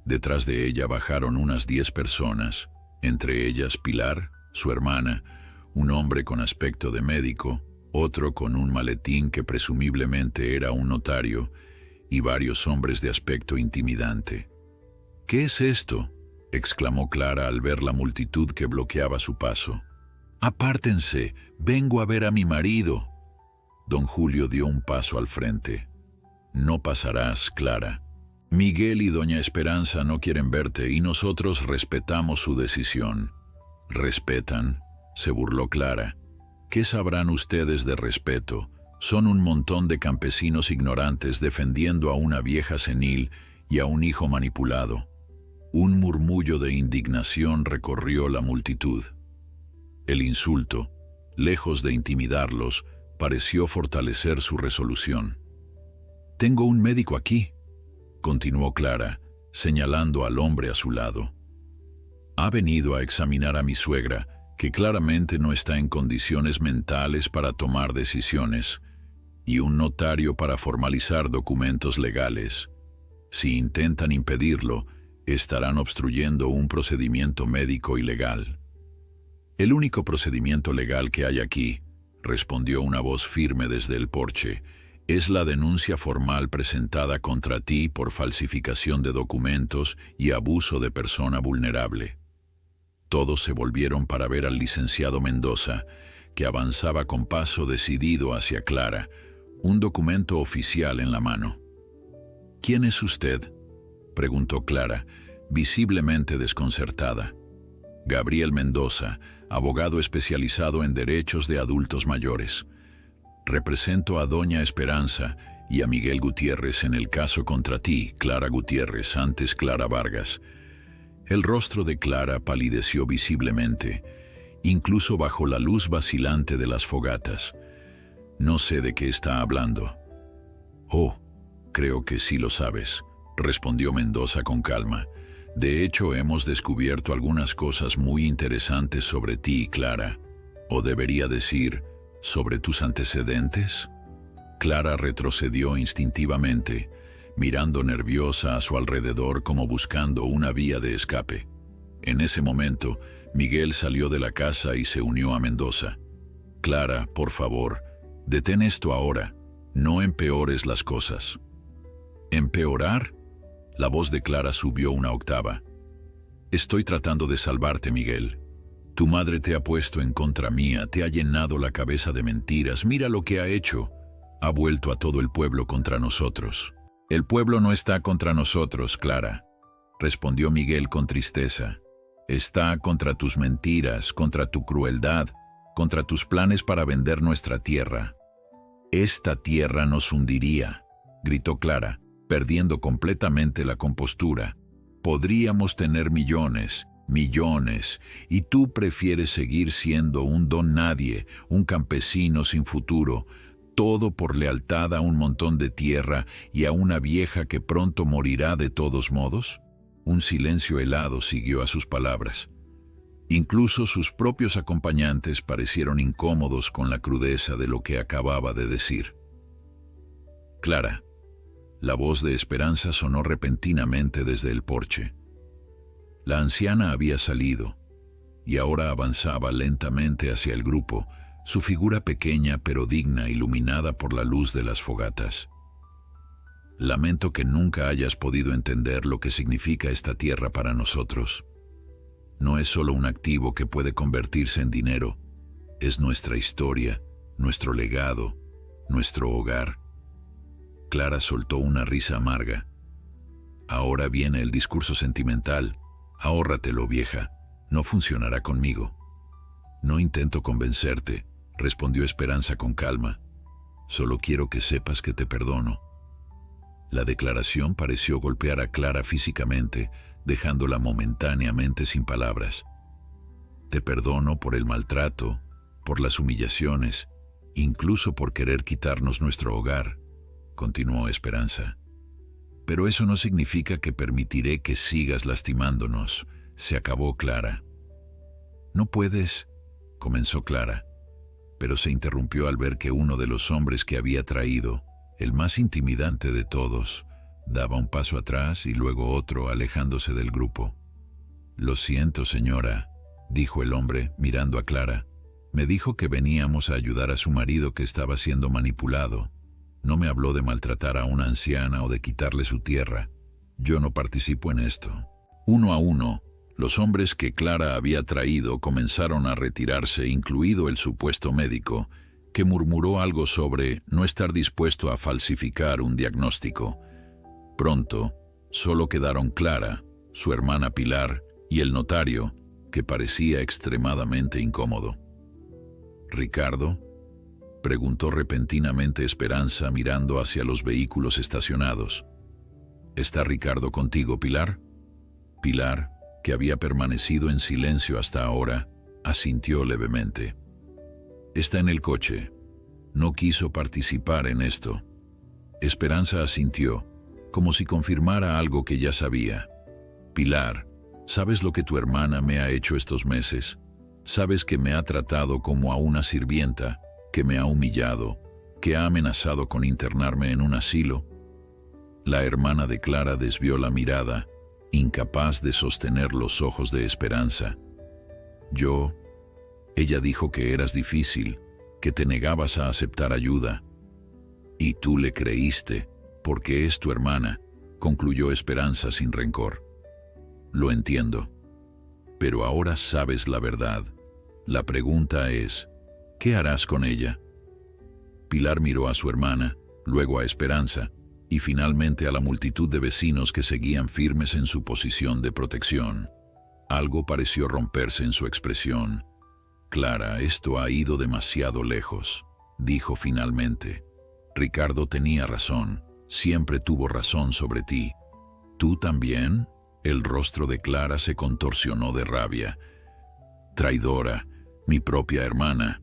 Detrás de ella bajaron unas 10 personas, entre ellas Pilar, su hermana, un hombre con aspecto de médico, otro con un maletín que presumiblemente era un notario, y varios hombres de aspecto intimidante. «¿Qué es esto?», exclamó Clara al ver la multitud que bloqueaba su paso. «Apártense, vengo a ver a mi marido». Don Julio dio un paso al frente. «No pasarás, Clara. Miguel y doña Esperanza no quieren verte y nosotros respetamos su decisión». «¿Respetan?», se burló Clara. «¿Qué sabrán ustedes de respeto? Son un montón de campesinos ignorantes defendiendo a una vieja senil y a un hijo manipulado». Un murmullo de indignación recorrió la multitud. El insulto, lejos de intimidarlos, pareció fortalecer su resolución. «Tengo un médico aquí», continuó Clara, señalando al hombre a su lado. «Ha venido a examinar a mi suegra, que claramente no está en condiciones mentales para tomar decisiones, y un notario para formalizar documentos legales. Si intentan impedirlo, estarán obstruyendo un procedimiento médico ilegal». «El único procedimiento legal que hay aquí», respondió una voz firme desde el porche, «es la denuncia formal presentada contra ti por falsificación de documentos y abuso de persona vulnerable». Todos se volvieron para ver al licenciado Mendoza, que avanzaba con paso decidido hacia Clara, un documento oficial en la mano. «¿Quién es usted?», preguntó Clara, visiblemente desconcertada. «Gabriel Mendoza, abogado especializado en derechos de adultos mayores. Represento a doña Esperanza y a Miguel Gutiérrez en el caso contra ti, Clara Gutiérrez, antes Clara Vargas». El rostro de Clara palideció visiblemente, incluso bajo la luz vacilante de las fogatas. «No sé de qué está hablando». «Oh, creo que sí lo sabes», respondió Mendoza con calma. «De hecho, hemos descubierto algunas cosas muy interesantes sobre ti, Clara. O debería decir, ¿sobre tus antecedentes?». Clara retrocedió instintivamente, mirando nerviosa a su alrededor como buscando una vía de escape. En ese momento, Miguel salió de la casa y se unió a Mendoza. «Clara, por favor, detén esto ahora. No empeores las cosas». «¿Empeorar?». La voz de Clara subió una octava. «Estoy tratando de salvarte, Miguel. Tu madre te ha puesto en contra mía, te ha llenado la cabeza de mentiras. Mira lo que ha hecho. Ha vuelto a todo el pueblo contra nosotros». «El pueblo no está contra nosotros, Clara», respondió Miguel con tristeza. «Está contra tus mentiras, contra tu crueldad, contra tus planes para vender nuestra tierra». «Esta tierra nos hundiría», gritó Clara, perdiendo completamente la compostura. «Podríamos tener millones, millones, y tú prefieres seguir siendo un don nadie, un campesino sin futuro, todo por lealtad a un montón de tierra y a una vieja que pronto morirá de todos modos? Un silencio helado siguió a sus palabras. Incluso sus propios acompañantes parecieron incómodos con la crudeza de lo que acababa de decir. Clara. La voz de Esperanza sonó repentinamente desde el porche. La anciana había salido, y ahora avanzaba lentamente hacia el grupo, su figura pequeña pero digna, iluminada por la luz de las fogatas. Lamento que nunca hayas podido entender lo que significa esta tierra para nosotros. No es solo un activo que puede convertirse en dinero, es nuestra historia, nuestro legado, nuestro hogar. Clara soltó una risa amarga. Ahora viene el discurso sentimental. Ahórratelo, vieja. No funcionará conmigo. No intento convencerte, respondió Esperanza con calma. Solo quiero que sepas que te perdono. La declaración pareció golpear a Clara físicamente, dejándola momentáneamente sin palabras. Te perdono por el maltrato, por las humillaciones, incluso por querer quitarnos nuestro hogar, continuó Esperanza. Pero eso no significa que permitiré que sigas lastimándonos. Se acabó, Clara. No puedes, comenzó Clara, pero se interrumpió al ver que uno de los hombres que había traído, el más intimidante de todos, daba un paso atrás y luego otro, alejándose del grupo. Lo siento, señora, dijo el hombre, mirando a Clara. Me dijo que veníamos a ayudar a su marido que estaba siendo manipulado. No me habló de maltratar a una anciana o de quitarle su tierra. Yo no participo en esto. Uno a uno, los hombres que Clara había traído comenzaron a retirarse, incluido el supuesto médico, que murmuró algo sobre no estar dispuesto a falsificar un diagnóstico. Pronto, solo quedaron Clara, su hermana Pilar y el notario, que parecía extremadamente incómodo. «¿Ricardo?», preguntó repentinamente Esperanza mirando hacia los vehículos estacionados. «¿Está Ricardo contigo, Pilar?». Pilar, que había permanecido en silencio hasta ahora, asintió levemente. «Está en el coche. No quiso participar en esto». Esperanza asintió, como si confirmara algo que ya sabía. «Pilar, ¿sabes lo que tu hermana me ha hecho estos meses? Sabes que me ha tratado como a una sirvienta, que me ha humillado, que ha amenazado con internarme en un asilo». La hermana de Clara desvió la mirada, incapaz de sostener los ojos de Esperanza. Ella dijo que eras difícil, que te negabas a aceptar ayuda. Y tú le creíste, porque es tu hermana, concluyó Esperanza sin rencor. Lo entiendo. Pero ahora sabes la verdad. La pregunta es, ¿qué harás con ella? Pilar miró a su hermana, luego a Esperanza, y finalmente a la multitud de vecinos que seguían firmes en su posición de protección. Algo pareció romperse en su expresión. «Clara, esto ha ido demasiado lejos», dijo finalmente. «Ricardo tenía razón, siempre tuvo razón sobre ti». «¿Tú también?». El rostro de Clara se contorsionó de rabia. «Traidora, mi propia hermana».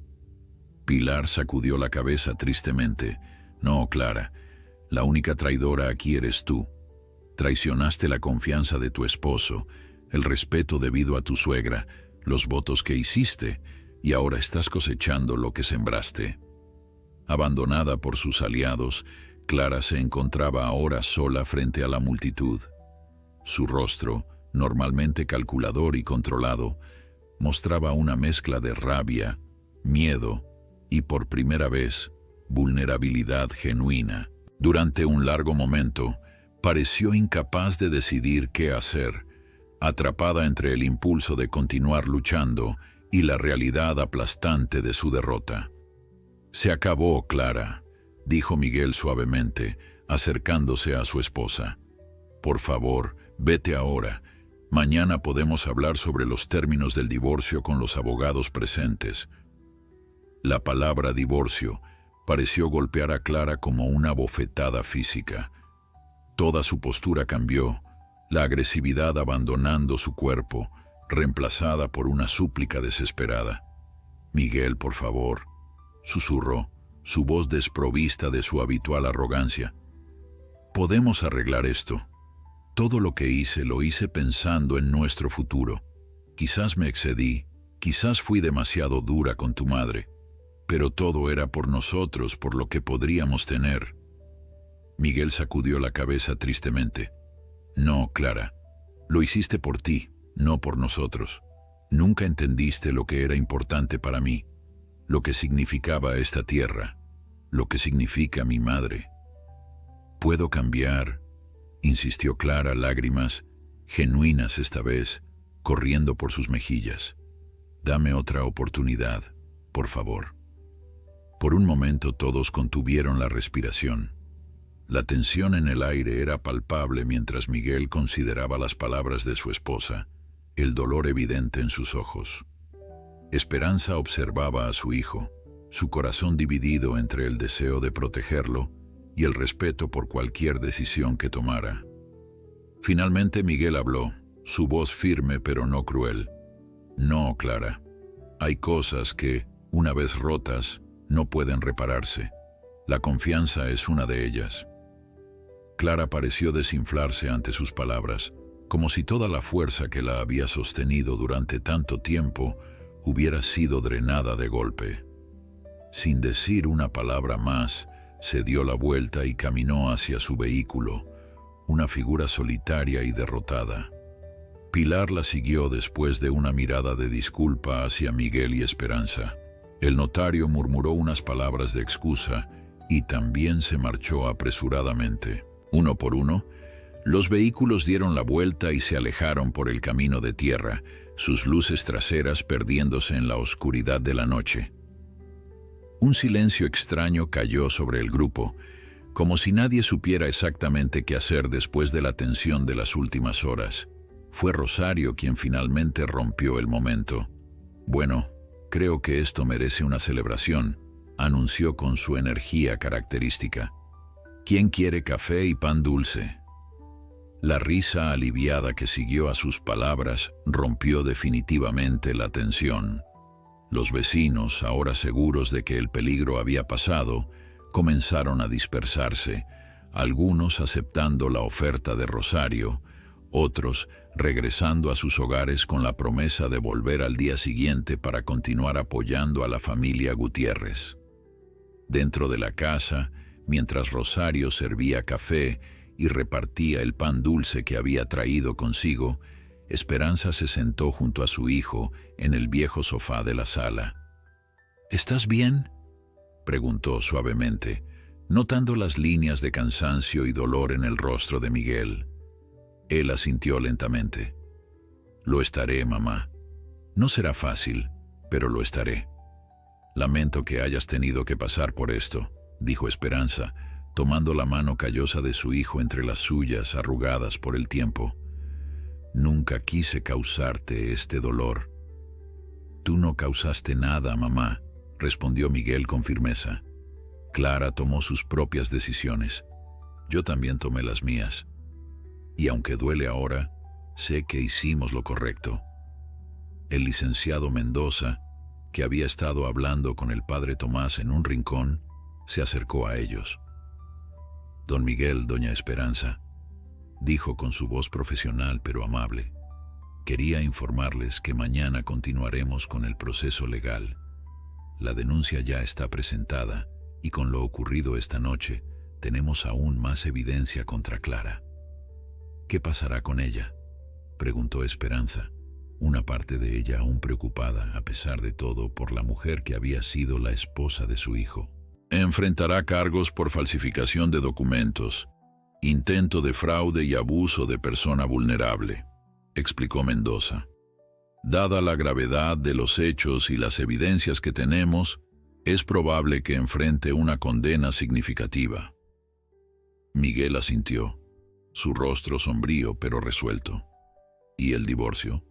Pilar sacudió la cabeza tristemente. «No, Clara, la única traidora aquí eres tú. Traicionaste la confianza de tu esposo, el respeto debido a tu suegra, los votos que hiciste, y ahora estás cosechando lo que sembraste». Abandonada por sus aliados, Clara se encontraba ahora sola frente a la multitud. Su rostro, normalmente calculador y controlado, mostraba una mezcla de rabia, miedo y, por primera vez, vulnerabilidad genuina. Durante un largo momento, pareció incapaz de decidir qué hacer, atrapada entre el impulso de continuar luchando y la realidad aplastante de su derrota. «Se acabó, Clara», dijo Miguel suavemente, acercándose a su esposa. «Por favor, vete ahora. Mañana podemos hablar sobre los términos del divorcio con los abogados presentes». La palabra divorcio pareció golpear a Clara como una bofetada física. Toda su postura cambió, la agresividad abandonando su cuerpo, reemplazada por una súplica desesperada. «Miguel, por favor», susurró, su voz desprovista de su habitual arrogancia. «Podemos arreglar esto. Todo lo que hice lo hice pensando en nuestro futuro. Quizás me excedí, quizás fui demasiado dura con tu madre, pero todo era por nosotros, por lo que podríamos tener». Miguel sacudió la cabeza tristemente. «No, Clara, lo hiciste por ti, no por nosotros. Nunca entendiste lo que era importante para mí, lo que significaba esta tierra, lo que significa mi madre». «Puedo cambiar», insistió Clara, lágrimas, genuinas esta vez, corriendo por sus mejillas. «Dame otra oportunidad, por favor». Por un momento todos contuvieron la respiración. La tensión en el aire era palpable mientras Miguel consideraba las palabras de su esposa, el dolor evidente en sus ojos. Esperanza observaba a su hijo, su corazón dividido entre el deseo de protegerlo y el respeto por cualquier decisión que tomara. Finalmente Miguel habló, su voz firme pero no cruel. «No, Clara, hay cosas que, una vez rotas, no pueden repararse. La confianza es una de ellas». Clara pareció desinflarse ante sus palabras, como si toda la fuerza que la había sostenido durante tanto tiempo hubiera sido drenada de golpe. Sin decir una palabra más, se dio la vuelta y caminó hacia su vehículo, una figura solitaria y derrotada. Pilar la siguió después de una mirada de disculpa hacia Miguel y Esperanza. El notario murmuró unas palabras de excusa y también se marchó apresuradamente. Uno por uno, los vehículos dieron la vuelta y se alejaron por el camino de tierra, sus luces traseras perdiéndose en la oscuridad de la noche. Un silencio extraño cayó sobre el grupo, como si nadie supiera exactamente qué hacer después de la tensión de las últimas horas. Fue Rosario quien finalmente rompió el momento. «Bueno, creo que esto merece una celebración», anunció con su energía característica. «¿Quién quiere café y pan dulce?». La risa aliviada que siguió a sus palabras rompió definitivamente la tensión. Los vecinos, ahora seguros de que el peligro había pasado, comenzaron a dispersarse, algunos aceptando la oferta de Rosario, otros regresando a sus hogares con la promesa de volver al día siguiente para continuar apoyando a la familia Gutiérrez. Dentro de la casa, mientras Rosario servía café y repartía el pan dulce que había traído consigo, Esperanza se sentó junto a su hijo en el viejo sofá de la sala. «¿Estás bien?», preguntó suavemente, notando las líneas de cansancio y dolor en el rostro de Miguel. Él asintió lentamente. «Lo estaré, mamá. No será fácil, pero lo estaré». «Lamento que hayas tenido que pasar por esto», dijo Esperanza, tomando la mano callosa de su hijo entre las suyas arrugadas por el tiempo. «Nunca quise causarte este dolor». «Tú no causaste nada, mamá», respondió Miguel con firmeza. «Clara tomó sus propias decisiones. Yo también tomé las mías. Y aunque duele ahora, sé que hicimos lo correcto». El licenciado Mendoza, que había estado hablando con el padre Tomás en un rincón, se acercó a ellos. «Don Miguel, doña Esperanza», dijo con su voz profesional pero amable, «quería informarles que mañana continuaremos con el proceso legal. La denuncia ya está presentada y con lo ocurrido esta noche tenemos aún más evidencia contra Clara». «¿Qué pasará con ella?», preguntó Esperanza, una parte de ella aún preocupada, a pesar de todo, por la mujer que había sido la esposa de su hijo. «Enfrentará cargos por falsificación de documentos, intento de fraude y abuso de persona vulnerable», explicó Mendoza. «Dada la gravedad de los hechos y las evidencias que tenemos, es probable que enfrente una condena significativa». Miguel asintió, su rostro sombrío pero resuelto. «¿Y el divorcio?».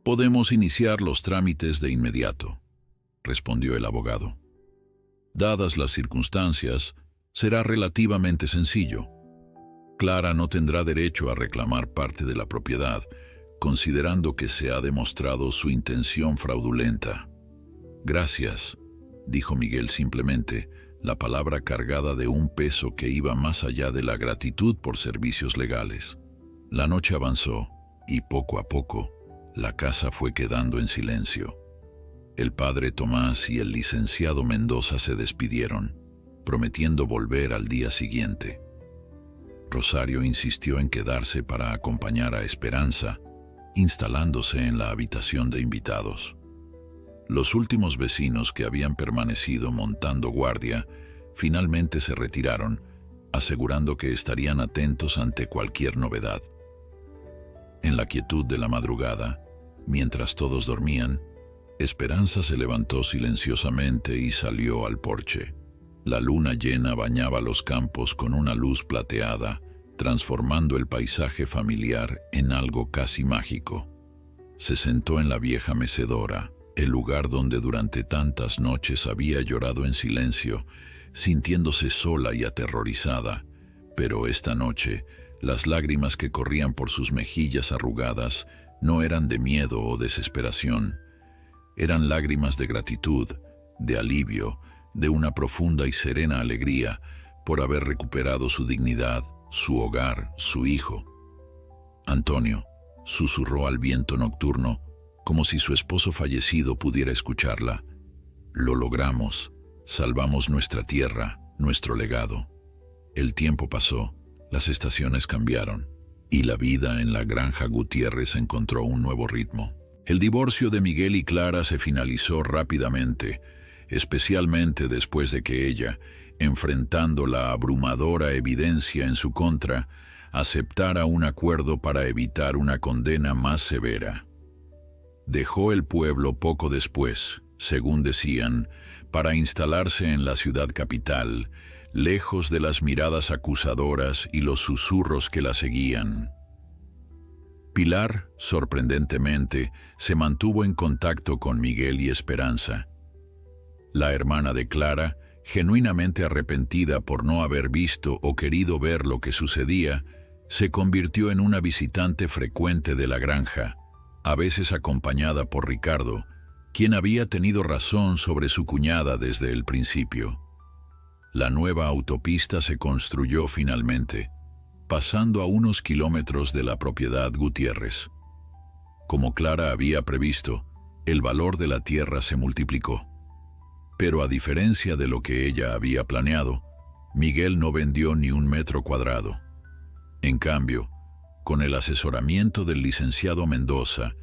«Podemos iniciar los trámites de inmediato», respondió el abogado. «Dadas las circunstancias, será relativamente sencillo. Clara no tendrá derecho a reclamar parte de la propiedad, considerando que se ha demostrado su intención fraudulenta. Gracias, dijo Miguel simplemente, la palabra cargada de un peso que iba más allá de la gratitud por servicios legales. La noche avanzó y poco a poco la casa fue quedando en silencio. El padre Tomás y el licenciado Mendoza se despidieron, prometiendo volver al día siguiente. Rosario insistió en quedarse para acompañar a Esperanza, instalándose en la habitación de invitados. Los últimos vecinos que habían permanecido montando guardia finalmente se retiraron, asegurando que estarían atentos ante cualquier novedad. En la quietud de la madrugada, mientras todos dormían, Esperanza se levantó silenciosamente y salió al porche. La luna llena bañaba los campos con una luz plateada, transformando el paisaje familiar en algo casi mágico. Se sentó en la vieja mecedora, el lugar donde durante tantas noches había llorado en silencio, sintiéndose sola y aterrorizada, pero esta noche las lágrimas que corrían por sus mejillas arrugadas no eran de miedo o desesperación. Eran lágrimas de gratitud, de alivio, de una profunda y serena alegría por haber recuperado su dignidad, su hogar, su hijo. Antonio susurró al viento nocturno, como si su esposo fallecido pudiera escucharla. Lo logramos, salvamos nuestra tierra, nuestro legado. El tiempo pasó, las estaciones cambiaron, y la vida en la granja Gutiérrez encontró un nuevo ritmo. El divorcio de Miguel y Clara se finalizó rápidamente, especialmente después de que ella, enfrentando la abrumadora evidencia en su contra, aceptara un acuerdo para evitar una condena más severa. Dejó el pueblo poco después, según decían, para instalarse en la ciudad capital, lejos de las miradas acusadoras y los susurros que la seguían. Pilar, sorprendentemente, se mantuvo en contacto con Miguel y Esperanza. La hermana de Clara, genuinamente arrepentida por no haber visto o querido ver lo que sucedía, se convirtió en una visitante frecuente de la granja, a veces acompañada por Ricardo, quien había tenido razón sobre su cuñada desde el principio. La nueva autopista se construyó finalmente, pasando a unos kilómetros de la propiedad Gutiérrez. Como Clara había previsto, el valor de la tierra se multiplicó. Pero a diferencia de lo que ella había planeado, Miguel no vendió ni un metro cuadrado. En cambio, con el asesoramiento del licenciado Mendoza,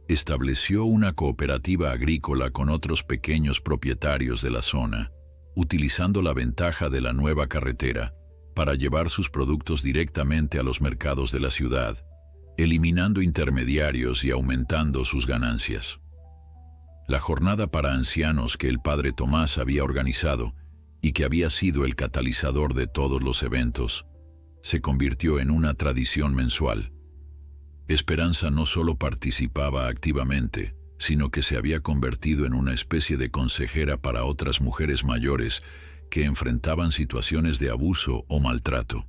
estableció una cooperativa agrícola con otros pequeños propietarios de la zona, utilizando la ventaja de la nueva carretera para llevar sus productos directamente a los mercados de la ciudad, eliminando intermediarios y aumentando sus ganancias. La jornada para ancianos que el padre Tomás había organizado y que había sido el catalizador de todos los eventos, se convirtió en una tradición mensual. Esperanza no solo participaba activamente, sino que se había convertido en una especie de consejera para otras mujeres mayores que enfrentaban situaciones de abuso o maltrato.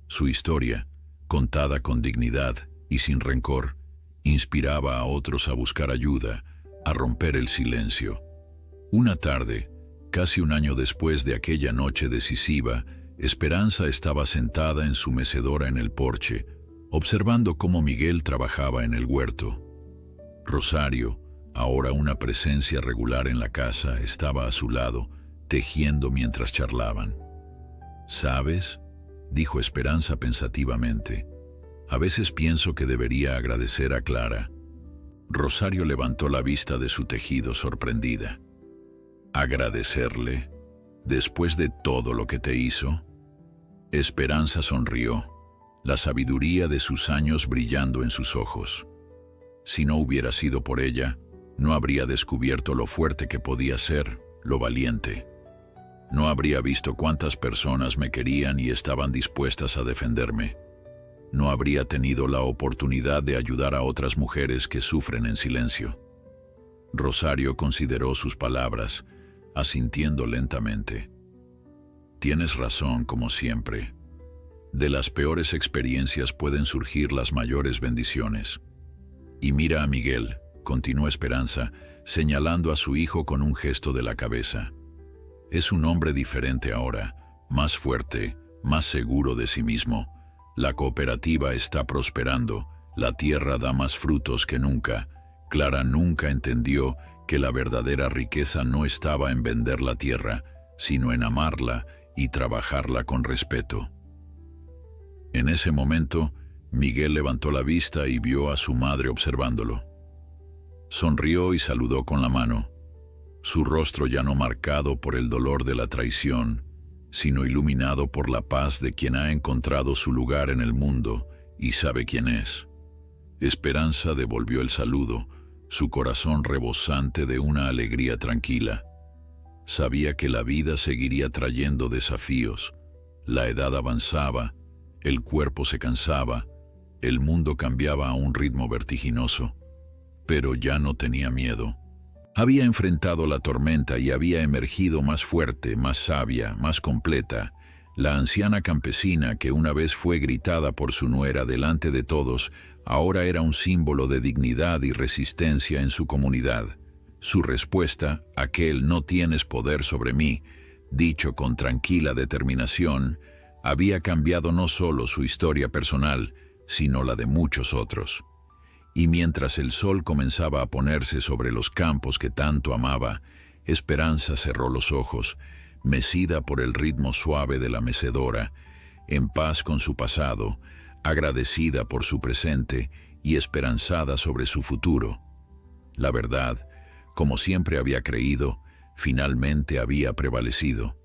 Su historia, contada con dignidad y sin rencor, inspiraba a otros a buscar ayuda, a romper el silencio. Una tarde, casi un año después de aquella noche decisiva, Esperanza estaba sentada en su mecedora en el porche, observando cómo Miguel trabajaba en el huerto. Rosario, ahora una presencia regular en la casa, estaba a su lado, tejiendo mientras charlaban. «¿Sabes?», dijo Esperanza pensativamente. «A veces pienso que debería agradecer a Clara». Rosario levantó la vista de su tejido sorprendida. «¿Agradecerle? ¿Después de todo lo que te hizo?». Esperanza sonrió, la sabiduría de sus años brillando en sus ojos. Si no hubiera sido por ella, no habría descubierto lo fuerte que podía ser, lo valiente. No habría visto cuántas personas me querían y estaban dispuestas a defenderme. No habría tenido la oportunidad de ayudar a otras mujeres que sufren en silencio. Rosario consideró sus palabras, asintiendo lentamente. Tienes razón, como siempre. De las peores experiencias pueden surgir las mayores bendiciones. Y mira a Miguel, continuó Esperanza, señalando a su hijo con un gesto de la cabeza. Es un hombre diferente ahora, más fuerte, más seguro de sí mismo. La cooperativa está prosperando, la tierra da más frutos que nunca. Clara nunca entendió que la verdadera riqueza no estaba en vender la tierra, sino en amarla y trabajarla con respeto. En ese momento, Miguel levantó la vista y vio a su madre observándolo. Sonrió y saludó con la mano, su rostro ya no marcado por el dolor de la traición, sino iluminado por la paz de quien ha encontrado su lugar en el mundo y sabe quién es. Esperanza devolvió el saludo, su corazón rebosante de una alegría tranquila. Sabía que la vida seguiría trayendo desafíos. La edad avanzaba, el cuerpo se cansaba, el mundo cambiaba a un ritmo vertiginoso. Pero ya no tenía miedo. Había enfrentado la tormenta y había emergido más fuerte, más sabia, más completa. La anciana campesina que una vez fue gritada por su nuera delante de todos, ahora era un símbolo de dignidad y resistencia en su comunidad. Su respuesta, aquel "no tienes poder sobre mí", dicho con tranquila determinación, había cambiado no solo su historia personal, sino la de muchos otros. Y mientras el sol comenzaba a ponerse sobre los campos que tanto amaba, Esperanza cerró los ojos, mecida por el ritmo suave de la mecedora, en paz con su pasado, agradecida por su presente y esperanzada sobre su futuro. La verdad, como siempre había creído, finalmente había prevalecido.